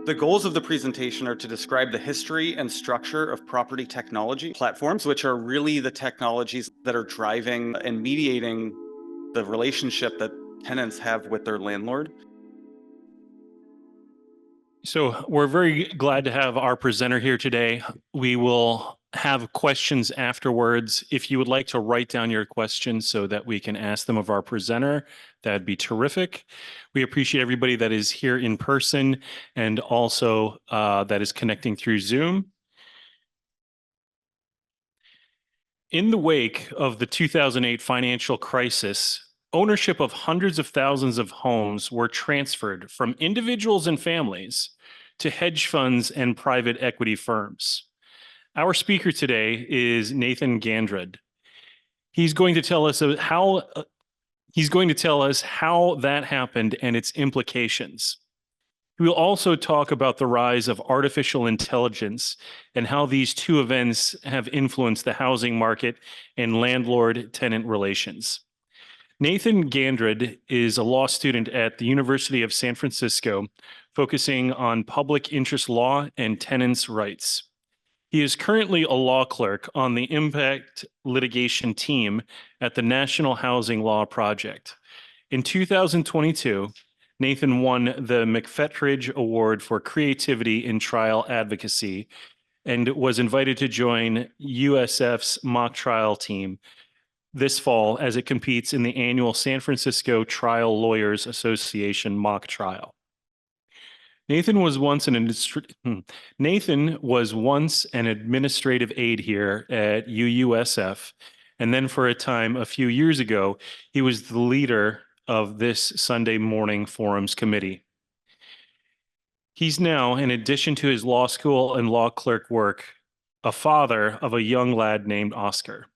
The goals of the presentation are to describe the history and structure of property technology platforms, which are really the technologies that are driving and mediating the relationship that tenants have with their landlord. So we're very glad to have our presenter here today. We will have questions afterwards. If you would like to write down your questions so that we can ask them of our presenter, that'd be terrific. We appreciate everybody that is here in person and also that is connecting through Zoom. In the wake of the 2008 financial crisis, ownership of hundreds of thousands of homes were transferred from individuals and families to hedge funds and private equity firms. Our speaker today is Nathan Gandrud. He's going to tell us how that happened and its implications. We will also talk about the rise of artificial intelligence and how these two events have influenced the housing market and landlord-tenant relations. Nathan Gandrud is a law student at the University of San Francisco, focusing on public interest law and tenants' rights. He is currently a law clerk on the impact litigation team at the National Housing Law Project. In 2022, Nathan won the McFetridge Award for Creativity in Trial Advocacy and was invited to join USF's mock trial team this fall as it competes in the annual San Francisco Trial Lawyers Association mock trial. Nathan was once an administrative aide here at UUSF, and then for a time, a few years ago, he was the leader of this Sunday morning forums committee. He's now, in addition to his law school and law clerk work, a father of a young lad named Oscar.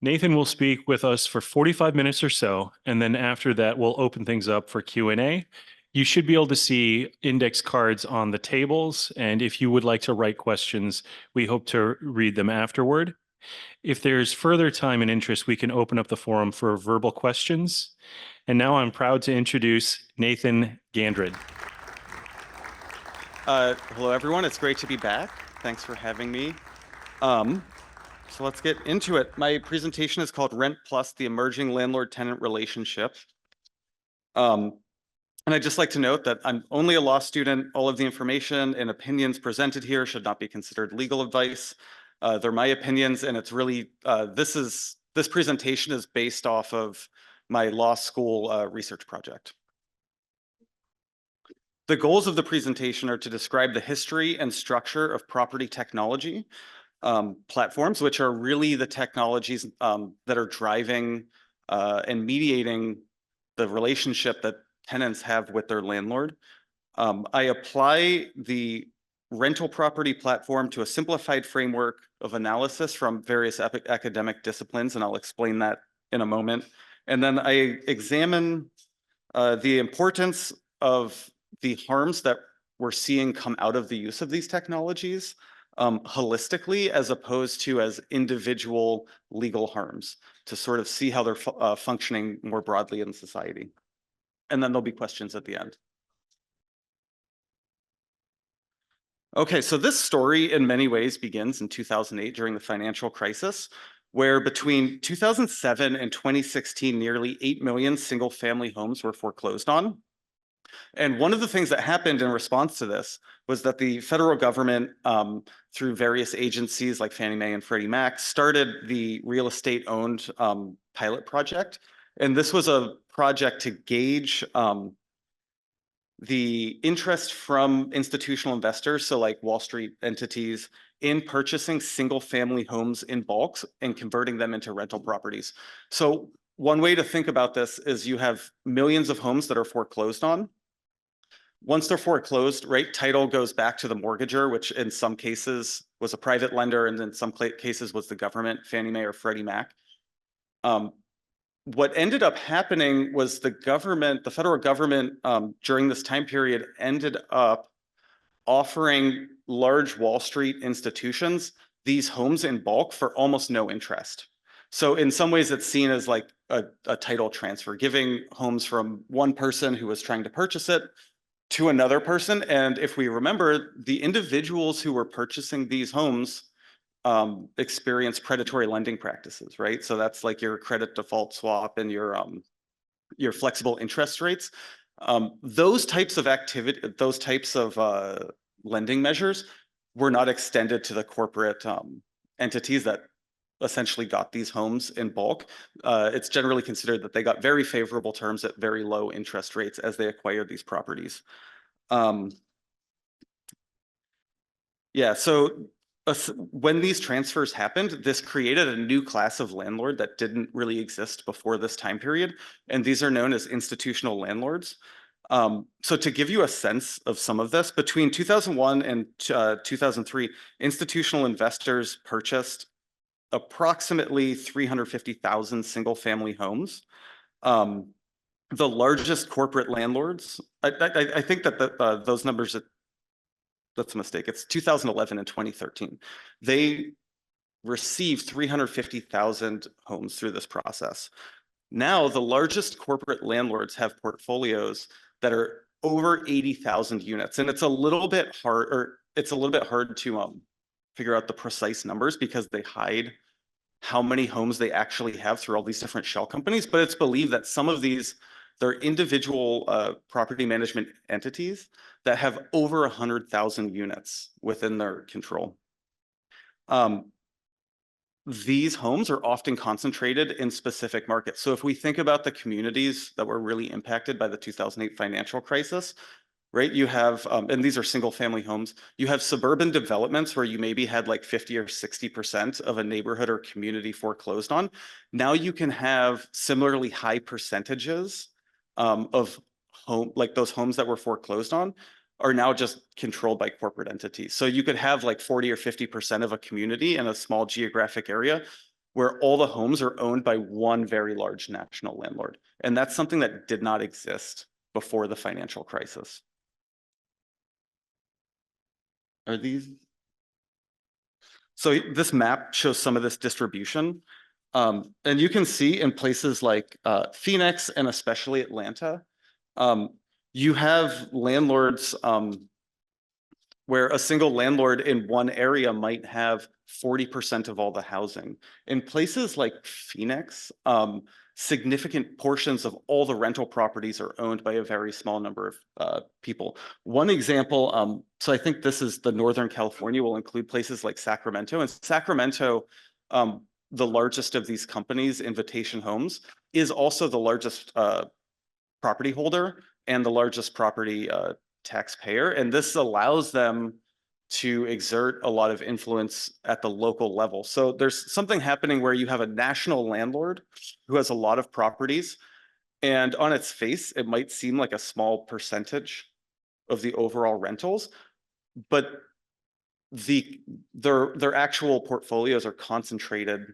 Nathan will speak with us for 45 minutes or so, and then after that, we'll open things up for Q&A. You should be able to see index cards on the tables, and if you would like to write questions, we hope to read them afterward. If there's further time and interest, we can open up the forum for verbal questions. And now I'm proud to introduce Nathan Gandrud. Hello, everyone. It's great to be back. Thanks for having me. So let's get into it. My presentation is called Rent Plus, the Emerging Landlord-Tenant Relationship. And I'd just like to note that I'm only a law student. All of the information and opinions presented here should not be considered legal advice. They're my opinions, and it's really, this presentation is based off of my law school research project. The goals of the presentation are to describe the history and structure of property technology platforms, which are really the technologies that are driving and mediating the relationship that tenants have with their landlord. I apply the rental property platform to a simplified framework of analysis from various academic disciplines, and I'll explain that in a moment. And then I examine the importance of the harms that we're seeing come out of the use of these technologies holistically, as opposed to as individual legal harms, to sort of see how they're functioning more broadly in society. And then there'll be questions at the end. Okay, so this story in many ways begins in 2008 during the financial crisis, where between 2007 and 2016, nearly 8 million single-family homes were foreclosed on. And one of the things that happened in response to this was that the federal government, through various agencies like Fannie Mae and Freddie Mac, started the real estate-owned pilot project. And this was a project to gauge the interest from institutional investors, so like Wall Street entities, in purchasing single-family homes in bulk and converting them into rental properties. So one way to think about this is you have millions of homes that are foreclosed on. Once they're foreclosed, right, title goes back to the mortgager, which in some cases was a private lender, and in some cases was the government, Fannie Mae or Freddie Mac. What ended up happening was the federal government, during this time period, ended up offering large Wall Street institutions these homes in bulk for almost no interest. So in some ways, it's seen as like a title transfer, giving homes from one person who was trying to purchase it to another person. And if we remember, the individuals who were purchasing these homes experience predatory lending practices, right? So that's like your credit default swap and your flexible interest rates. Those types of activity, those types of lending measures were not extended to the corporate entities that essentially got these homes in bulk. It's generally considered that they got very favorable terms at very low interest rates as they acquired these properties. Yeah, so when these transfers happened, this created a new class of landlord that didn't really exist before this time period, and these are known as institutional landlords. So to give you a sense of some of this, between 2001 and 2003, institutional investors purchased approximately 350,000 single-family homes. The largest corporate landlords, I think that those numbers, that's a mistake. It's 2011 and 2013. They received 350,000 homes through this process. Now, the largest corporate landlords have portfolios that are over 80,000 units, and it's a little bit hard, or it's a little bit hard to figure out the precise numbers because they hide how many homes they actually have through all these different shell companies. But it's believed that some of these, they're individual property management entities that have over 100,000 units within their control. These homes are often concentrated in specific markets. So if we think about the communities that were really impacted by the 2008 financial crisis, right? You have, and these are single family homes. You have suburban developments where you maybe had like 50 or 60% of a neighborhood or community foreclosed on. Now you can have similarly high percentages of home, like those homes that were foreclosed on are now just controlled by corporate entities. So you could have like 40 or 50% of a community in a small geographic area where all the homes are owned by one very large national landlord. And that's something that did not exist before the financial crisis. Are these? So this map shows some of this distribution. And you can see in places like Phoenix and especially Atlanta, you have landlords where a single landlord in one area might have 40% of all the housing. In places like Phoenix, significant portions of all the rental properties are owned by a very small number of people. One example, so I think this is the Northern California, will include places like Sacramento. And Sacramento, the largest of these companies, Invitation Homes, is also the largest property holder and the largest property taxpayer. And this allows them to exert a lot of influence at the local level. So there's something happening where you have a national landlord who has a lot of properties, and on its face, it might seem like a small percentage of the overall rentals, but their actual portfolios are concentrated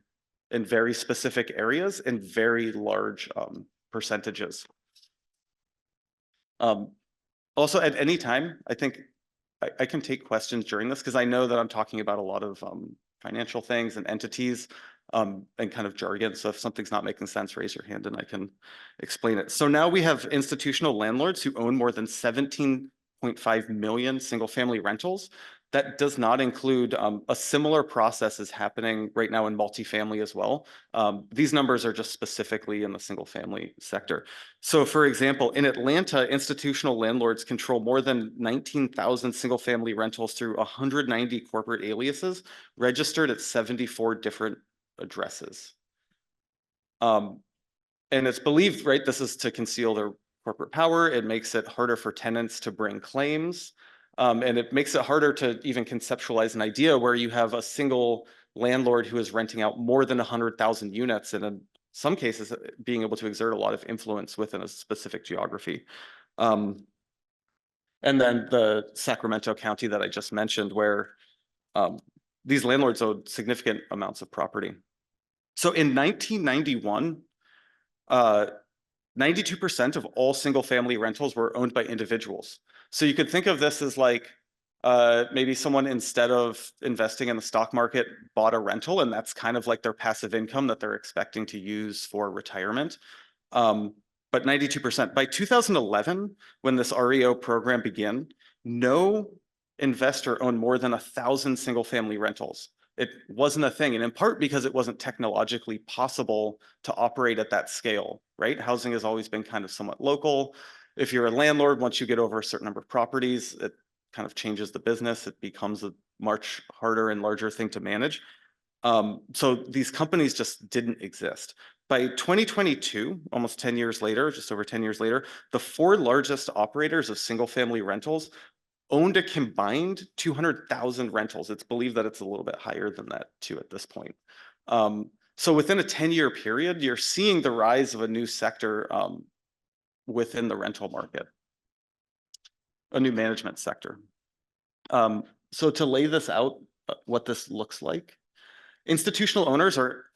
in very specific areas and very large percentages. Also, at any time, I think I can take questions during this because I know that I'm talking about a lot of financial things and entities and kind of jargon. So if something's not making sense, raise your hand and I can explain it. So now we have institutional landlords who own more than 17.5 million single family rentals. That does not include a similar process is happening right now in multifamily as well. These numbers are just specifically in the single family sector. So for example, in Atlanta, institutional landlords control more than 19,000 single family rentals through 190 corporate aliases registered at 74 different addresses. And it's believed, right, this is to conceal their corporate power. It makes it harder for tenants to bring claims. And it makes it harder to even conceptualize an idea where you have a single landlord who is renting out more than 100,000 units, and in some cases, being able to exert a lot of influence within a specific geography. And then the Sacramento County that I just mentioned, where these landlords owed significant amounts of property. So in 1991, 92% of all single family rentals were owned by individuals. So you could think of this as like maybe someone, instead of investing in the stock market, bought a rental, and that's kind of like their passive income that they're expecting to use for retirement. but 92%. By 2011, when this REO program began, no investor owned more than 1,000 single-family rentals. It wasn't a thing, and in part because it wasn't technologically possible to operate at that scale, right? Housing has always been kind of somewhat local. If you're a landlord, once you get over a certain number of properties, it kind of changes the business. It becomes a much harder and larger thing to manage. So these companies just didn't exist. By 2022, almost 10 years later, just over 10 years later, the four largest operators of single-family rentals owned a combined 200,000 rentals. It's believed that it's a little bit higher than that too at this point. So within a 10-year period, you're seeing the rise of a new sector within the rental market, a new management sector. So to lay this out, what this looks like, institutional owners are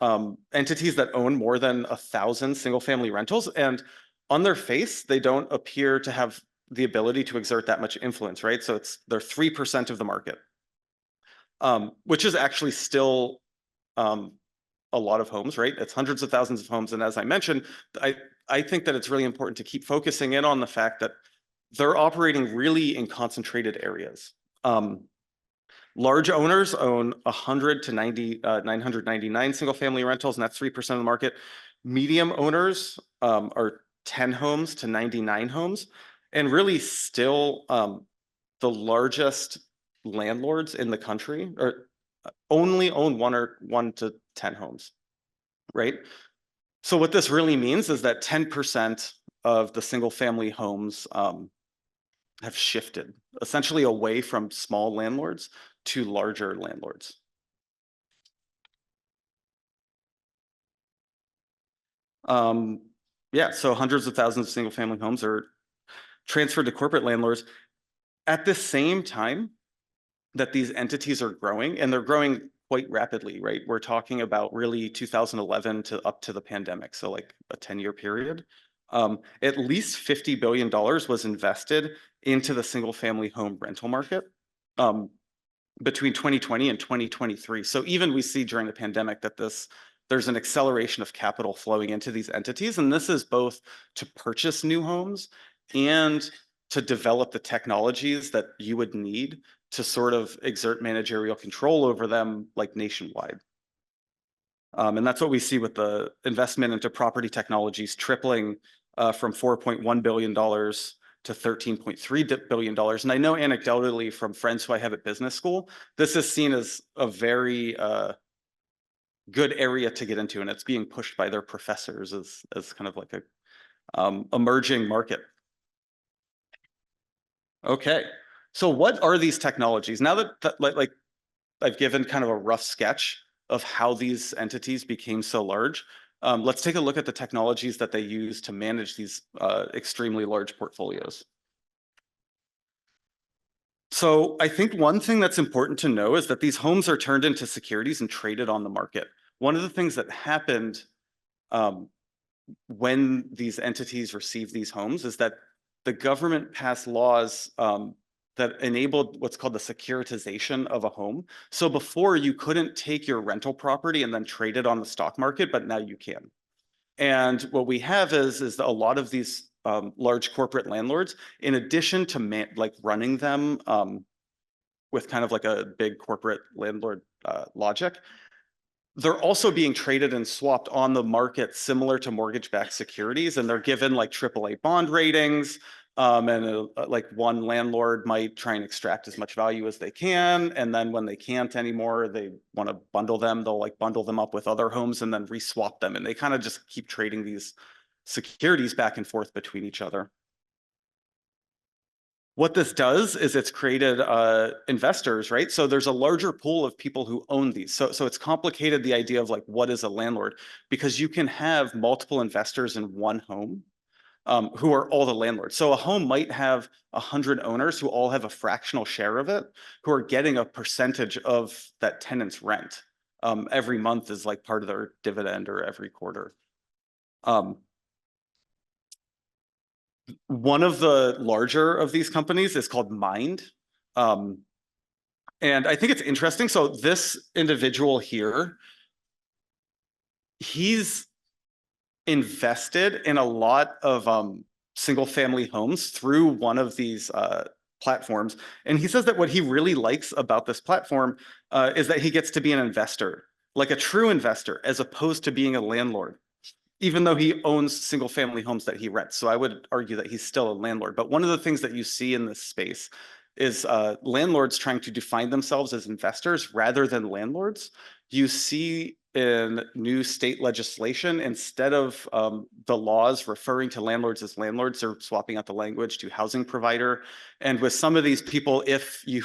entities that own more than 1,000 single-family rentals, and on their face, they don't appear to have the ability to exert that much influence, right? So they're 3% of the market, which is actually still a lot of homes, right? It's hundreds of thousands of homes, and as I mentioned, I think that it's really important to keep focusing in on the fact that they're operating really in concentrated areas. Large owners own 100 to 999 single-family rentals, and that's 3% of the market. Medium owners are 10 homes to 99 homes, and really still the largest landlords in the country are only own 1 to 10 homes, right? So what this really means is that 10% of the single-family homes have shifted essentially away from small landlords to larger landlords. Yeah, so hundreds of thousands of single-family homes are transferred to corporate landlords at the same time that these entities are growing, and they're growing quite rapidly, right? We're talking about really 2011 to up to the pandemic, so like a 10-year period. At least $50 billion was invested into the single-family home rental market between 2020 and 2023. So even we see during the pandemic that there's an acceleration of capital flowing into these entities, and this is both to purchase new homes and to develop the technologies that you would need to sort of exert managerial control over them, like nationwide. And that's what we see with the investment into property technologies tripling from $4.1 billion to $13.3 billion. And I know anecdotally from friends who I have at business school, this is seen as a very good area to get into, and it's being pushed by their professors as kind of like a emerging market. Okay, so what are these technologies? Now that like I've given kind of a rough sketch of how these entities became so large, let's take a look at the technologies that they use to manage these extremely large portfolios. So I think one thing that's important to know is that these homes are turned into securities and traded on the market. One of the things that happened when these entities received these homes is that the government passed laws that enabled what's called the securitization of a home. So before, you couldn't take your rental property and then trade it on the stock market, but now you can. And what we have is a lot of these large corporate landlords, in addition to like running them with kind of like a big corporate landlord logic, they're also being traded and swapped on the market similar to mortgage-backed securities, and they're given like AAA bond ratings. And like one landlord might try and extract as much value as they can, and then when they can't anymore, they want to bundle them. They'll like bundle them up with other homes and then reswap them, and they kind of just keep trading these securities back and forth between each other. What this does is it's created investors, right? So there's a larger pool of people who own these. So it's complicated, the idea of like, what is a landlord? Because you can have multiple investors in one home who are all the landlords. So a home might have 100 owners who all have a fractional share of it, who are getting a percentage of that tenant's rent. Every month is like part of their dividend, or every quarter. One of the larger of these companies is called Mind. And I think it's interesting. So this individual here, he's invested in a lot of single family homes through one of these platforms. And he says that what he really likes about this platform is that he gets to be an investor, like a true investor, as opposed to being a landlord, even though he owns single family homes that he rents. So I would argue that he's still a landlord. But one of the things that you see in this space is landlords trying to define themselves as investors rather than landlords. You see in new state legislation, instead of the laws referring to landlords as landlords, they're swapping out the language to housing provider. And with some of these people, if you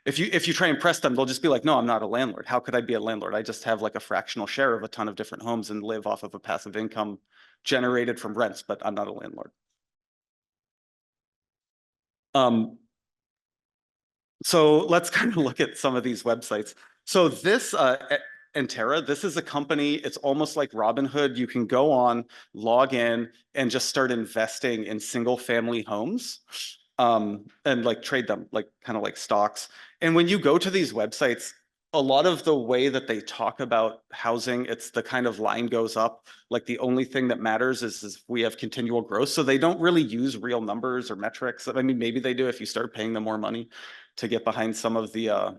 try and press them, they'll just be like, no, I'm not a landlord. How could I be a landlord? I just have like a fractional share of a ton of different homes and live off of a passive income generated from rents, but I'm not a landlord. So let's kind of look at some of these websites. So this Entera, this is a company, it's almost like Robinhood. You can go on, log in, and just start investing in single family homes and like trade them, like kind of like stocks. And when you go to these websites, a lot of the way that they talk about housing, it's the kind of line goes up. Like the only thing that matters is we have continual growth. So they don't really use real numbers or metrics. I mean, maybe they do if you start paying them more money to get behind some of the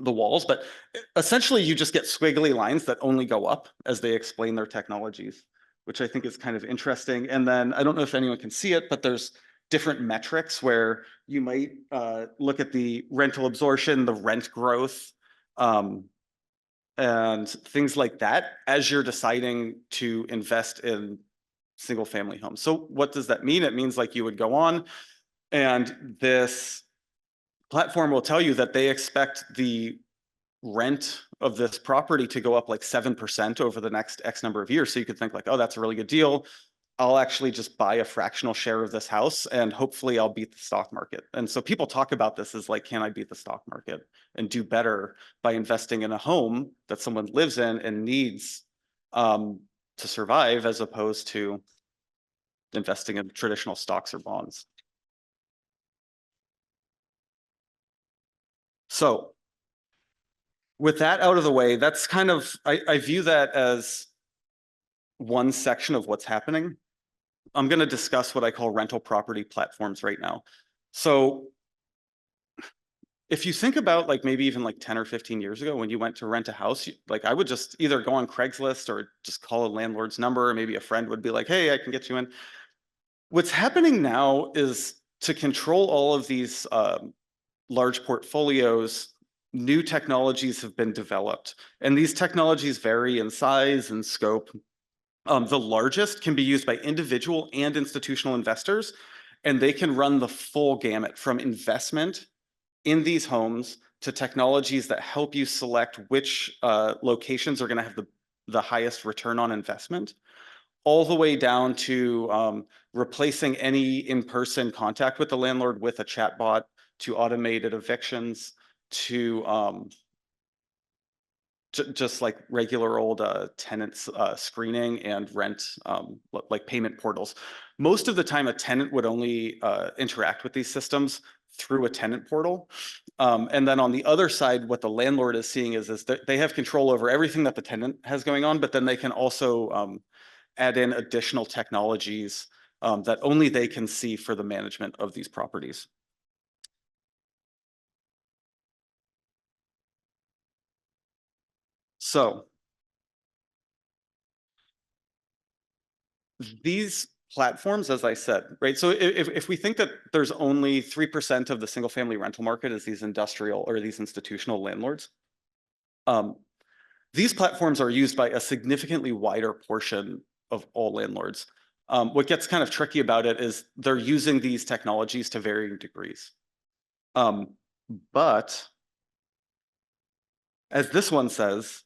walls, but essentially you just get squiggly lines that only go up as they explain their technologies, which I think is kind of interesting. And then I don't know if anyone can see it, but there's different metrics where you might look at the rental absorption, the rent growth, and things like that as you're deciding to invest in single family homes. So what does that mean? It means like you would go on and this platform will tell you that they expect the rent of this property to go up like 7% over the next X number of years. So you could think like, oh, that's a really good deal. I'll actually just buy a fractional share of this house and hopefully I'll beat the stock market. And so people talk about this as like, can I beat the stock market and do better by investing in a home that someone lives in and needs to survive as opposed to investing in traditional stocks or bonds. So with that out of the way, that's kind of, I view that as one section of what's happening. I'm going to discuss what I call rental property platforms right now. So if you think about like maybe even like 10 or 15 years ago when you went to rent a house, like I would just either go on Craigslist or just call a landlord's number, or maybe a friend would be like, hey, I can get you in. What's happening now is to control all of these large portfolios, new technologies have been developed, and these technologies vary in size and scope. The largest can be used by individual and institutional investors, and they can run the full gamut from investment in these homes to technologies that help you select which locations are going to have the highest return on investment, all the way down to replacing any in-person contact with the landlord with a chatbot, to automated evictions, to just like regular old tenants screening and rent like payment portals. Most of the time a tenant would only interact with these systems through a tenant portal. And then on the other side, what the landlord is seeing is that they have control over everything that the tenant has going on, but then they can also add in additional technologies that only they can see for the management of these properties. So these platforms, as I said, right? So if we think that there's only 3% of the single family rental market is these industrial or these institutional landlords, these platforms are used by a significantly wider portion of all landlords. What gets kind of tricky about it is they're using these technologies to varying degrees. But as this one says,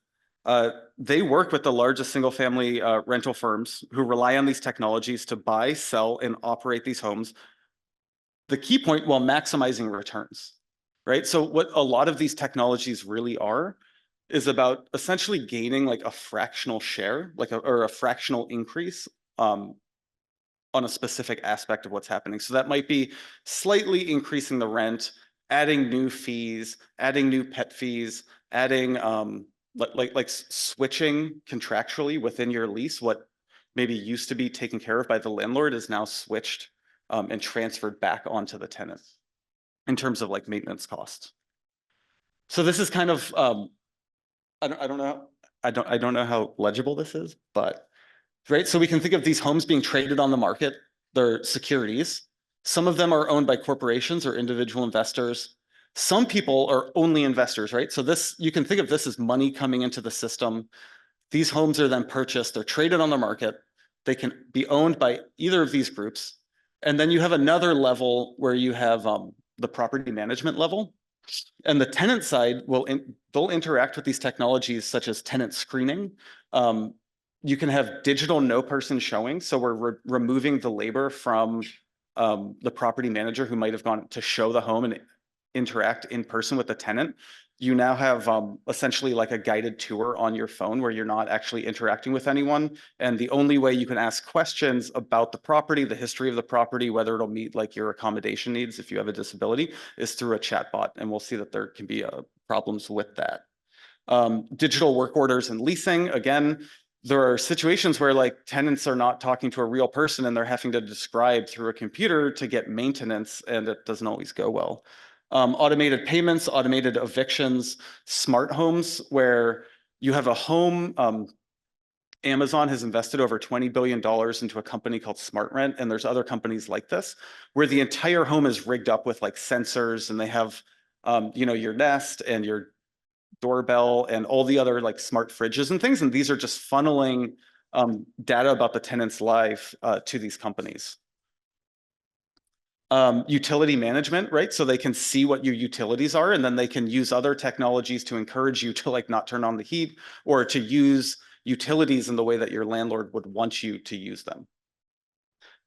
they work with the largest single family rental firms who rely on these technologies to buy, sell, and operate these homes. The key point, while maximizing returns, right? So what a lot of these technologies really are is about essentially gaining like a fractional share, like or a fractional increase on a specific aspect of what's happening. So that might be slightly increasing the rent, adding new fees, adding new pet fees, adding like switching contractually within your lease what maybe used to be taken care of by the landlord is now switched and transferred back onto the tenant in terms of like maintenance costs. So this is kind of I don't know I don't know how legible this is, but right. So we can think of these homes being traded on the market. They're securities. Some of them are owned by corporations or individual investors. Some people are only investors, right? So this, you can think of this as money coming into the system. These homes are then purchased, they're traded on the market. They can be owned by either of these groups. And then you have another level where you have the property management level. And the tenant side they'll interact with these technologies such as tenant screening. You can have digital no person showing. So we're removing the labor from the property manager who might have gone to show the home and interact in person with the tenant. You now have essentially like a guided tour on your phone where you're not actually interacting with anyone. And the only way you can ask questions about the property, the history of the property, whether it'll meet like your accommodation needs if you have a disability, is through a chatbot. And we'll see that there can be problems with that. Digital work orders and leasing, again, there are situations where like tenants are not talking to a real person and they're having to describe through a computer to get maintenance, and it doesn't always go well. Automated payments, automated evictions, smart homes, where you have a home. Amazon has invested over $20 billion into a company called SmartRent, and there's other companies like this, where the entire home is rigged up with like sensors, and they have, your Nest and your doorbell and all the other like smart fridges and things. And these are just funneling data about the tenant's life to these companies. Utility management, right? So they can see what your utilities are, and then they can use other technologies to encourage you to like not turn on the heat or to use utilities in the way that your landlord would want you to use them.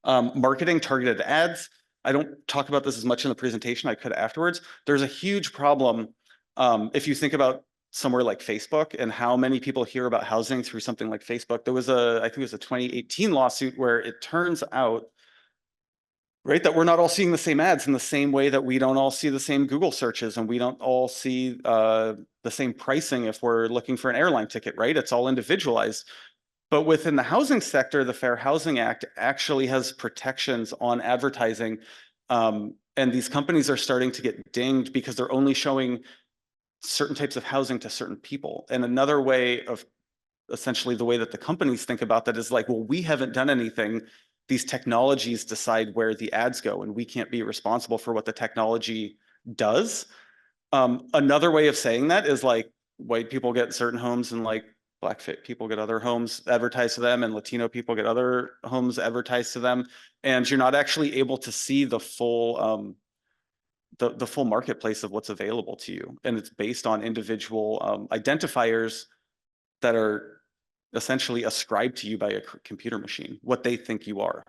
Marketing targeted ads. I don't talk about this as much in the presentation. I could afterwards. There's a huge problem if you think about somewhere like Facebook and how many people hear about housing through something like Facebook. There was I think it was a 2018 lawsuit where it turns out, right, that we're not all seeing the same ads in the same way that we don't all see the same Google searches, and we don't all see the same pricing if we're looking for an airline ticket, right? It's all individualized. But within the housing sector, the Fair Housing Act actually has protections on advertising. And these companies are starting to get dinged because they're only showing certain types of housing to certain people. And another way of essentially the way that the companies think about that is like, well, we haven't done anything. These technologies decide where the ads go, and we can't be responsible for what the technology does. Another way of saying that is like white people get certain homes and like black people get other homes advertised to them, and Latino people get other homes advertised to them. And you're not actually able to see the full the full marketplace of what's available to you. And it's based on individual identifiers that are essentially ascribed to you by a computer machine, what they think you are.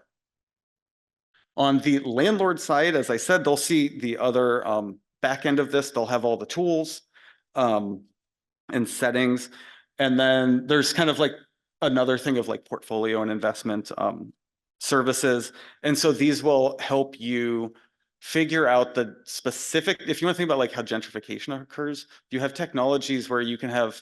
On the landlord side, as I said, they'll see the other back end of this. They'll have all the tools and settings. And then there's kind of like another thing of like portfolio and investment services. And so these will help you figure out the specific, if you want to think about like how gentrification occurs, you have technologies where you can have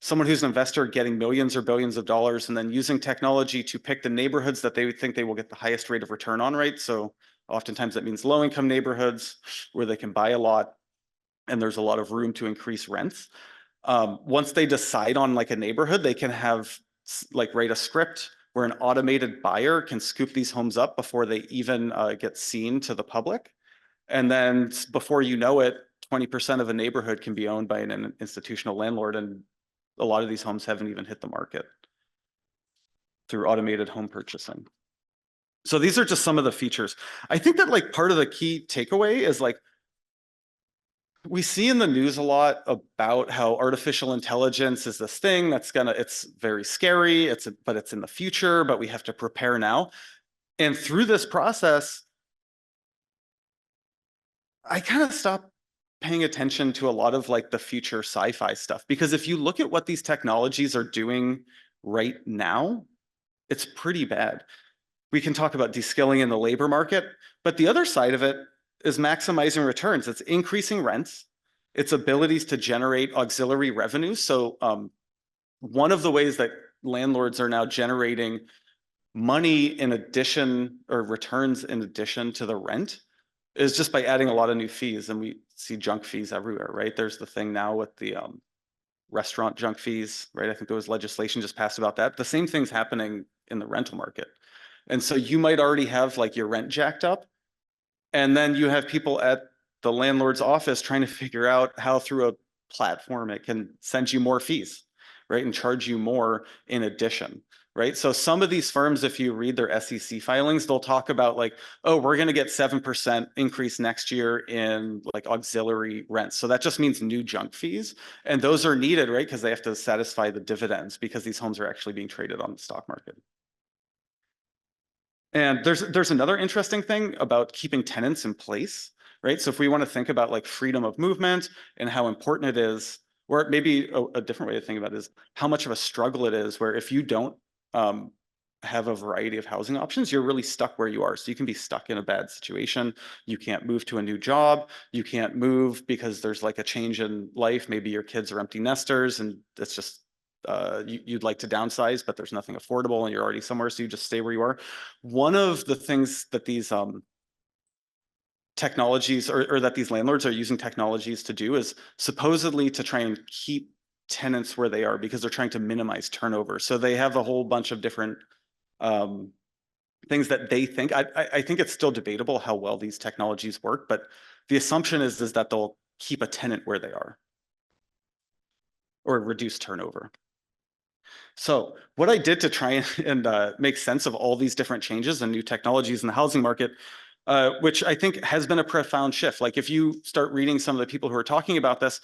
someone who's an investor getting millions or billions of dollars and then using technology to pick the neighborhoods that they think they will get the highest rate of return on, right? So oftentimes that means low income neighborhoods where they can buy a lot and there's a lot of room to increase rents. Once they decide on like a neighborhood, they can have like write a script where an automated buyer can scoop these homes up before they even get seen to the public. And then before you know it, 20% of a neighborhood can be owned by an institutional landlord, and a lot of these homes haven't even hit the market through automated home purchasing. So these are just some of the features. I think that like part of the key takeaway is like, we see in the news a lot about how artificial intelligence is this thing that's it's very scary, but it's in the future, but we have to prepare now. And through this process, I kind of stopped paying attention to a lot of like the future sci-fi stuff, because if you look at what these technologies are doing right now, it's pretty bad. We can talk about de-skilling in the labor market, but the other side of it is maximizing returns. It's increasing rents, its abilities to generate auxiliary revenues. So one of the ways that landlords are now generating money in addition or returns in addition to the rent is just by adding a lot of new fees. And we see junk fees everywhere, right? There's the thing now with the restaurant junk fees, right? I think there was legislation just passed about that. The same thing's happening in the rental market. And so you might already have like your rent jacked up, and then you have people at the landlord's office trying to figure out how through a platform it can send you more fees, right? And charge you more in addition, right? So some of these firms, if you read their SEC filings, they'll talk about like, oh, we're going to get 7% increase next year in like auxiliary rents. So that just means new junk fees. And those are needed, right? Because they have to satisfy the dividends because these homes are actually being traded on the stock market. And there's another interesting thing about keeping tenants in place, right? So if we want to think about like freedom of movement and how important it is, or maybe a different way to think about it is how much of a struggle it is, where if you don't have a variety of housing options, you're really stuck where you are. So you can be stuck in a bad situation. You can't move to a new job. You can't move because there's like a change in life. Maybe your kids are empty nesters and it's just you'd like to downsize, but there's nothing affordable and you're already somewhere, so you just stay where you are. One of the things that these technologies or that these landlords are using technologies to do is supposedly to try and keep tenants where they are because they're trying to minimize turnover. So they have a whole bunch of different things that they think. I think it's still debatable how well these technologies work, but the assumption is that they'll keep a tenant where they are or reduce turnover. So what I did to try and make sense of all these different changes and new technologies in the housing market, which I think has been a profound shift. Like if you start reading some of the people who are talking about this,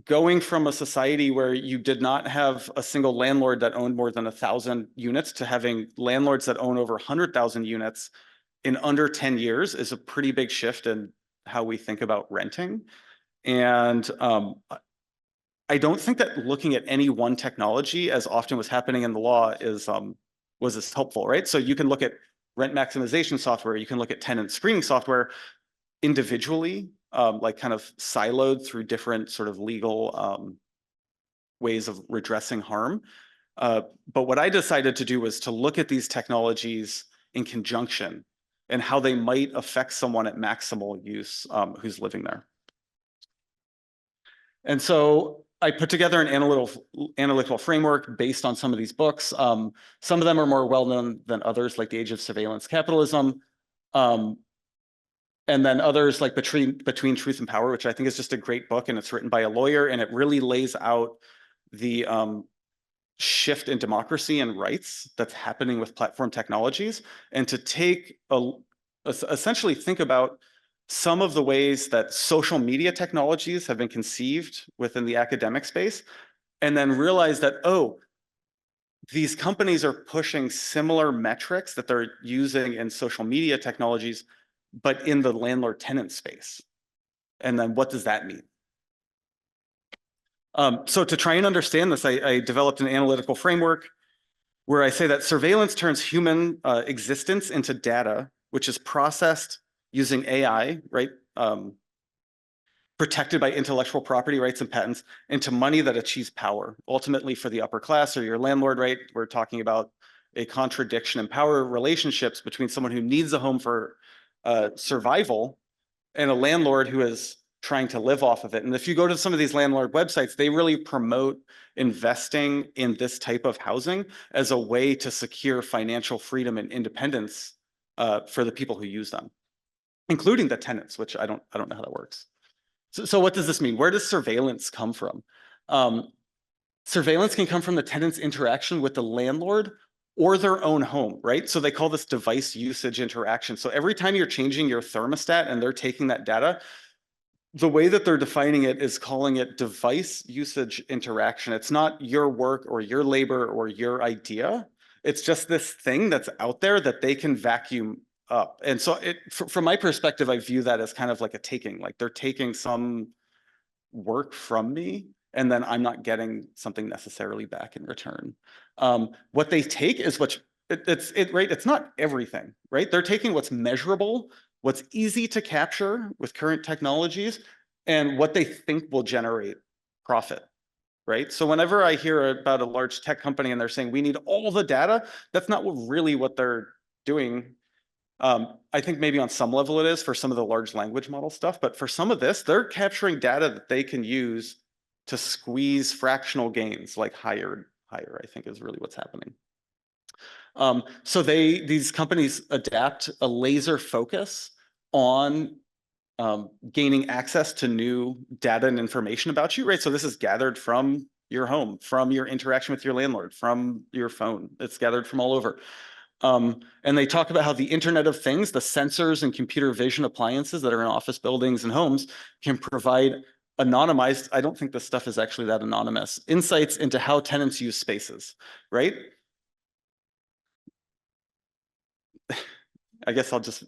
going from a society where you did not have a single landlord that owned more than 1,000 units to having landlords that own over 100,000 units in under 10 years is a pretty big shift in how we think about renting. And I don't think that looking at any one technology, as often was happening in the law, was as helpful, right? So you can look at rent maximization software, you can look at tenant screening software individually, like kind of siloed through different sort of legal ways of redressing harm. But what I decided to do was to look at these technologies in conjunction and how they might affect someone at maximal use who's living there. And so I put together an analytical framework based on some of these books. Some of them are more well-known than others, like The Age of Surveillance Capitalism. And then others like Between Truth and Power, which I think is just a great book, and it's written by a lawyer, and it really lays out the shift in democracy and rights that's happening with platform technologies, and to take essentially think about some of the ways that social media technologies have been conceived within the academic space, and then realize that, oh, these companies are pushing similar metrics that they're using in social media technologies, but in the landlord tenant space. And then what does that mean? So to try and understand this, I developed an analytical framework where I say that surveillance turns human existence into data, which is processed using AI, right? Protected by intellectual property rights and patents, into money that achieves power. Ultimately, for the upper class or your landlord, right? We're talking about a contradiction in power relationships between someone who needs a home for survival and a landlord who is trying to live off of it. And if you go to some of these landlord websites, they really promote investing in this type of housing as a way to secure financial freedom and independence for the people who use them, including the tenants, which I don't know how that works. So what does this mean? Where does surveillance come from? Surveillance can come from the tenant's interaction with the landlord or their own home, right? So they call this device usage interaction. So every time you're changing your thermostat and they're taking that data, the way that they're defining it is calling it device usage interaction. It's not your work or your labor or your idea. It's just this thing that's out there that they can vacuum up. And so from my perspective, I view that as kind of like a taking, like they're taking some work from me and then I'm not getting something necessarily back in return. What they take is right? It's not everything, right? They're taking what's measurable, what's easy to capture with current technologies, and what they think will generate profit. right? So whenever I hear about a large tech company and they're saying we need all the data, that's not really what they're doing. I think maybe on some level it is for some of the large language model stuff, but for some of this, they're capturing data that they can use to squeeze fractional gains, like higher, I think is really what's happening. So these companies adapt a laser focus on gaining access to new data and information about you, right? So this is gathered from your home, from your interaction with your landlord, from your phone. It's gathered from all over. And they talk about how the Internet of Things, the sensors and computer vision appliances that are in office buildings and homes can provide anonymized, I don't think this stuff is actually that anonymous, insights into how tenants use spaces, right? I guess I'll just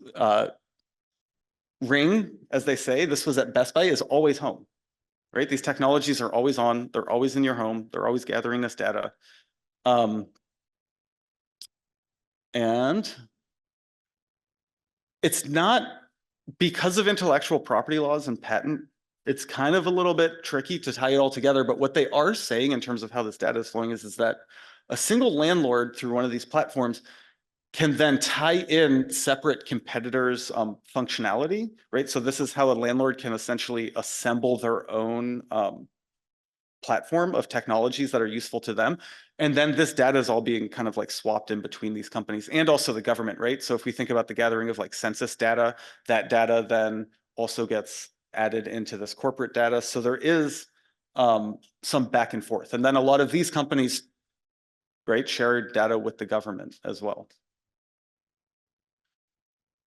Ring, as they say, this was at Best Buy, is always home, right? These technologies are always on, they're always in your home, they're always gathering this data. And it's not, because of intellectual property laws and patent, it's kind of a little bit tricky to tie it all together. But what they are saying in terms of how this data is flowing is that a single landlord through one of these platforms can then tie in separate competitors' functionality, right? So this is how a landlord can essentially assemble their own platform of technologies that are useful to them. And then this data is all being kind of like swapped in between these companies and also the government, right? So if we think about the gathering of like census data, that data then also gets added into this corporate data. So there is some back and forth. And then a lot of these companies, right, share data with the government as well.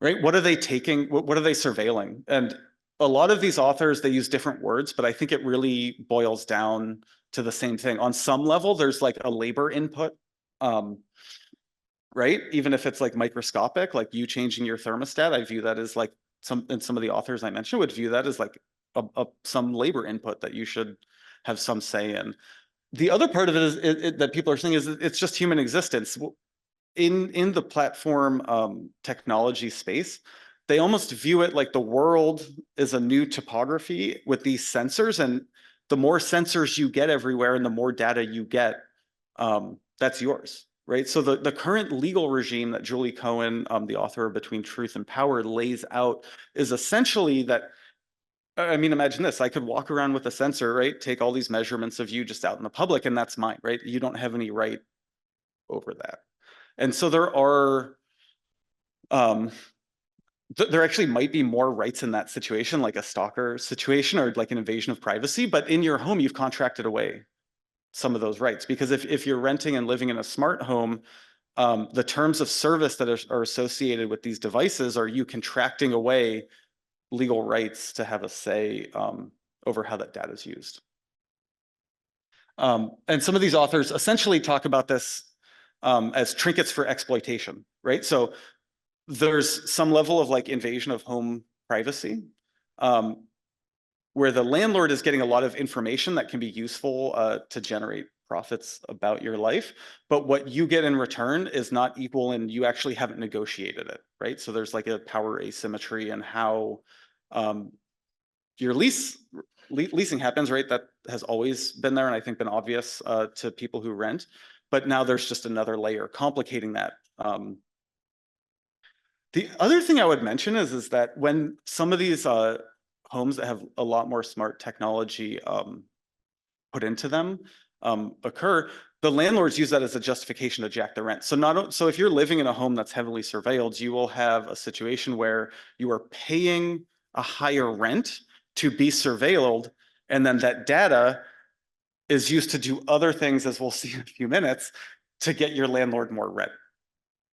Right? What are they taking? What are they surveilling? And a lot of these authors, they use different words, but I think it really boils down to the same thing. On some level, there's like a labor input, right? Even if it's like microscopic, like you changing your thermostat, I view that as like some of the authors I mentioned would view that as like some labor input that you should have some say in. The other part of it is that people are saying is it's just human existence. In the platform technology space, they almost view it like the world is a new topography with these sensors, and the more sensors you get everywhere and the more data you get, that's yours, right? So the current legal regime that Julie Cohen, the author of Between Truth and Power, lays out is essentially that, I mean, imagine this, I could walk around with a sensor, right? Take all these measurements of you just out in the public, and that's mine, right? You don't have any right over that. And so there are, there actually might be more rights in that situation, like a stalker situation or like an invasion of privacy, but in your home, you've contracted away some of those rights. Because if you're renting and living in a smart home, the terms of service that are associated with these devices are you contracting away legal rights to have a say over how that data is used. And some of these authors essentially talk about this as trinkets for exploitation, right? So there's some level of like invasion of home privacy, where the landlord is getting a lot of information that can be useful to generate profits about your life, but what you get in return is not equal and you actually haven't negotiated it, right? So there's like a power asymmetry in how your leasing happens, right? That has always been there and I think been obvious to people who rent, but now there's just another layer complicating that. The other thing I would mention is that when some of these homes that have a lot more smart technology put into them occur, the landlords use that as a justification to jack the rent. So if you're living in a home that's heavily surveilled, you will have a situation where you are paying a higher rent to be surveilled, and then that data is used to do other things, as we'll see in a few minutes, to get your landlord more rent.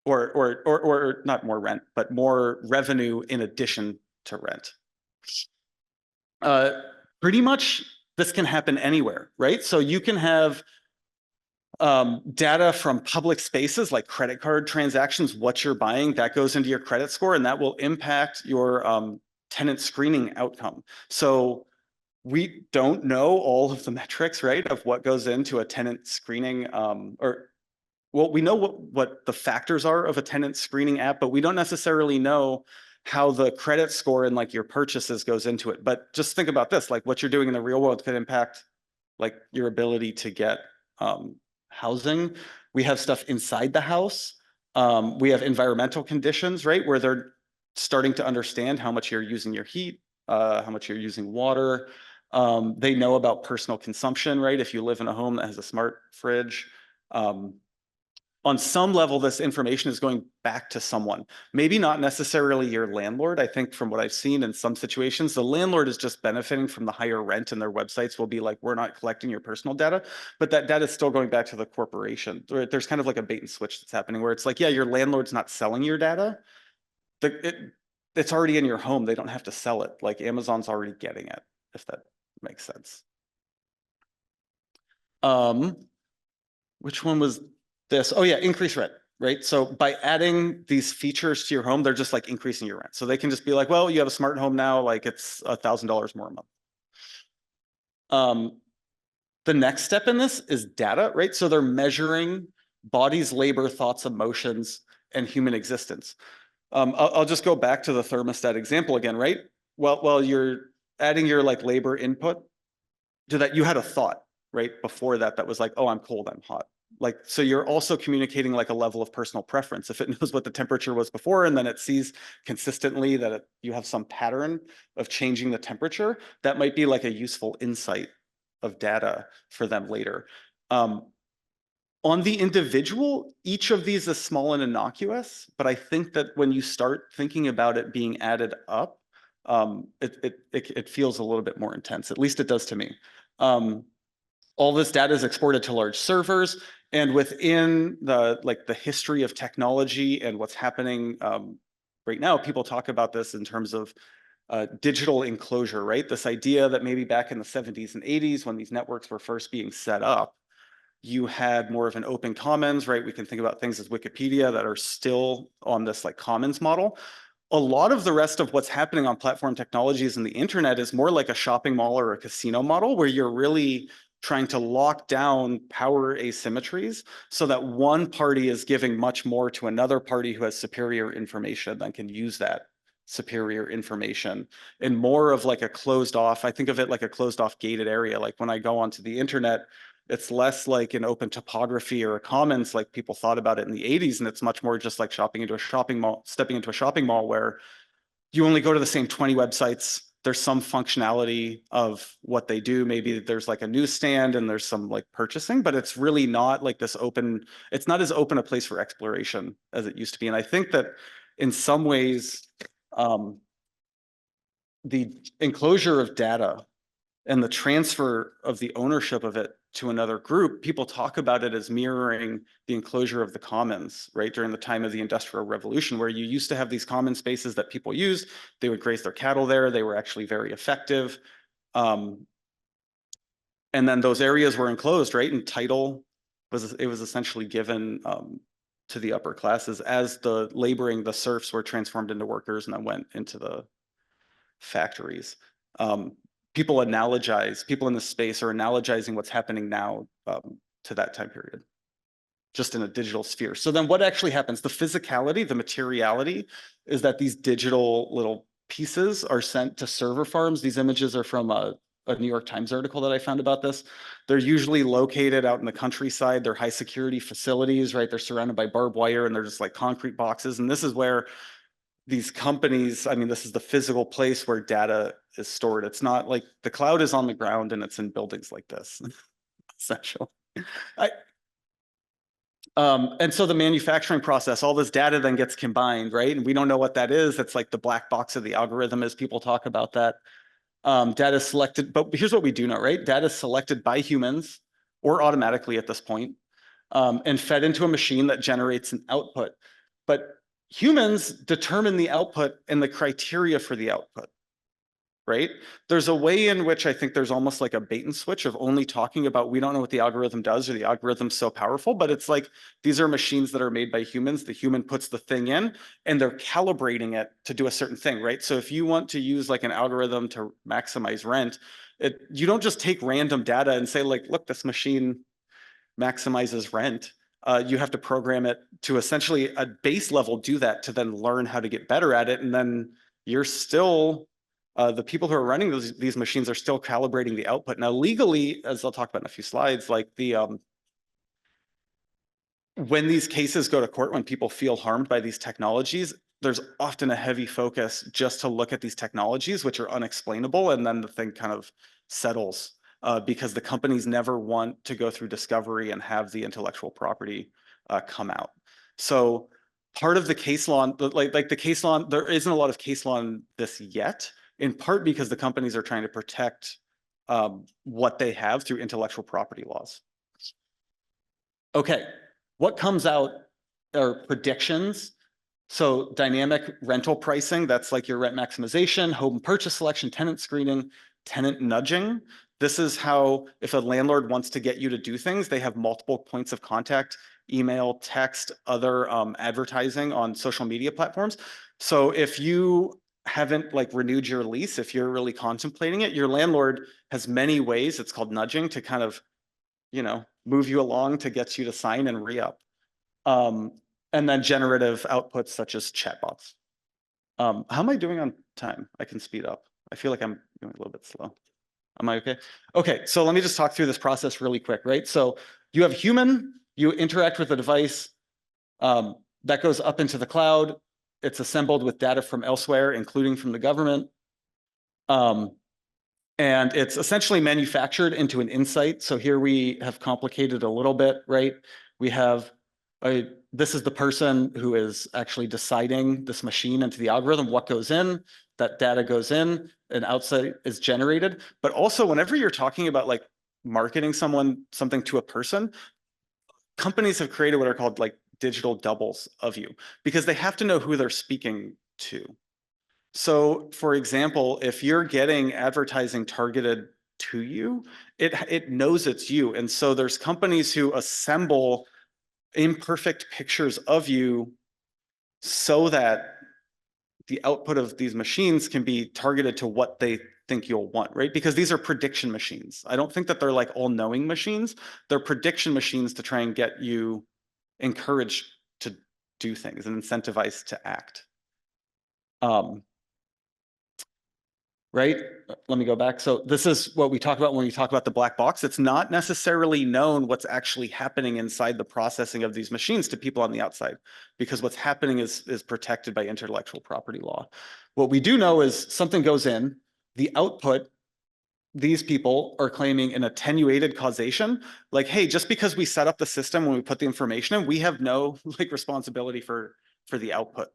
Or not more rent, but more revenue in addition to rent. Pretty much this can happen anywhere, right? So you can have data from public spaces like credit card transactions, what you're buying, that goes into your credit score, and that will impact your tenant screening outcome. So we don't know all of the metrics, right, of what goes into a tenant screening well, we know what the factors are of a tenant screening app, but we don't necessarily know how the credit score and like your purchases goes into it. But just think about this, like what you're doing in the real world could impact like your ability to get housing. We have stuff inside the house. We have environmental conditions, right, where they're starting to understand how much you're using your heat, how much you're using water. They know about personal consumption, right? If you live in a home that has a smart fridge. On some level, this information is going back to someone. Maybe not necessarily your landlord. I think from what I've seen in some situations, the landlord is just benefiting from the higher rent, and their websites will be like, we're not collecting your personal data, but that data is still going back to the corporation. There's kind of like a bait and switch that's happening where it's like, yeah, your landlord's not selling your data. It's already in your home. They don't have to sell it. Like Amazon's already getting it, if that makes sense. Which one was this? Oh yeah, increase rent, right? So by adding these features to your home, they're just like increasing your rent. So they can just be like, well, you have a smart home now, like it's $1,000 more a month. The next step in this is data, right? So they're measuring bodies, labor, thoughts, emotions, and human existence. I'll just go back to the thermostat example again, right? Well, you're adding your like labor input to that, you had a thought, right? Before that, that was like, oh, I'm cold, I'm hot. Like, so you're also communicating like a level of personal preference. If it knows what the temperature was before, and then it sees consistently that you have some pattern of changing the temperature, that might be like a useful insight of data for them later. On the individual, each of these is small and innocuous, but I think that when you start thinking about it being added up, it feels a little bit more intense. At least it does to me. All this data is exported to large servers, and within the history of technology and what's happening right now, people talk about this in terms of digital enclosure, right? This idea that maybe back in the 70s and 80s, when these networks were first being set up, you had more of an open commons, right? We can think about things as Wikipedia that are still on this like commons model. A lot of the rest of what's happening on platform technologies and the internet is more like a shopping mall or a casino model, where you're really trying to lock down power asymmetries so that one party is giving much more to another party who has superior information and can use that superior information in more of like a closed off. I think of it like a closed off gated area. Like when I go onto the internet, it's less like an open topography or a commons like people thought about it in the 80s, and it's much more just like shopping into a shopping mall, stepping into a shopping mall where you only go to the same 20 websites. There's some functionality of what they do. Maybe there's like a newsstand and there's some like purchasing, but it's really not like this open, it's not as open a place for exploration as it used to be. And I think that in some ways, the enclosure of data and the transfer of the ownership of it to another group, people talk about it as mirroring the enclosure of the commons, right? During the time of the Industrial Revolution, where you used to have these common spaces that people used, they would graze their cattle there, they were actually very effective. And then those areas were enclosed, right? And title was essentially given to the upper classes as the laboring, the serfs were transformed into workers and then went into the factories. People analogize, people in the space are analogizing what's happening now to that time period, just in a digital sphere. So then what actually happens? The physicality, the materiality is that these digital little pieces are sent to server farms. These images are from a New York Times article that I found about this. They're usually located out in the countryside. They're high security facilities, right? They're surrounded by barbed wire and they're just like concrete boxes. And this is where these companies, I mean, this is the physical place where data is stored. It's not like the cloud is on the ground and it's in buildings like this, essentially. And so the manufacturing process, all this data then gets combined, right? And we don't know what that is. It's like the black box of the algorithm as people talk about that. Data is selected, but here's what we do know, right? Data is selected by humans or automatically at this point, and fed into a machine that generates an output. But humans determine the output and the criteria for the output, right? There's a way in which I think there's almost like a bait and switch of only talking about, we don't know what the algorithm does or the algorithm's so powerful, but it's like, these are machines that are made by humans. The human puts the thing in and they're calibrating it to do a certain thing, right? So if you want to use like an algorithm to maximize rent, you don't just take random data and say like, look, this machine maximizes rent. You have to program it to essentially a base level do that to then learn how to get better at it. And then you're still the people who are running these machines are still calibrating the output. Now, legally, as I'll talk about in a few slides, like when these cases go to court, when people feel harmed by these technologies, there's often a heavy focus just to look at these technologies, which are unexplainable, and then the thing kind of settles because the companies never want to go through discovery and have the intellectual property come out. So part of the case law, like the case law, there isn't a lot of case law on this yet, in part because the companies are trying to protect what they have through intellectual property laws. Okay, what comes out are predictions. So dynamic rental pricing, that's like your rent maximization, home purchase selection, tenant screening, tenant nudging. This is how, if a landlord wants to get you to do things, they have multiple points of contact, email, text, other advertising on social media platforms. So if you haven't like renewed your lease, if you're really contemplating it, your landlord has many ways, it's called nudging, to kind of, you know, move you along to get you to sign and re-up. And then generative outputs such as chatbots. How am I doing on time? I can speed up. I feel like I'm going a little bit slow. Am I okay? Okay, so let me just talk through this process really quick, right? So you have human, you interact with the device, that goes up into the cloud. It's assembled with data from elsewhere, including from the government. And it's essentially manufactured into an insight. So here we have complicated a little bit, right? We have this is the person who is actually deciding this machine into the algorithm, what goes in, that data goes in, and outside is generated. But also, whenever you're talking about like marketing something to a person, companies have created what are called like digital doubles of you, because they have to know who they're speaking to. So for example, if you're getting advertising targeted to you, it knows it's you. And so there's companies who assemble imperfect pictures of you so that the output of these machines can be targeted to what they think you'll want, right? Because these are prediction machines. I don't think that they're like all-knowing machines. They're prediction machines to try and get you encouraged to do things and incentivized to act. Right? Let me go back. So this is what we talk about when we talk about the black box. It's not necessarily known what's actually happening inside the processing of these machines to people on the outside, because what's happening is protected by intellectual property law. What we do know is something goes in, the output, these people are claiming an attenuated causation. Like, hey, just because we set up the system when we put the information in, we have no like responsibility for the output.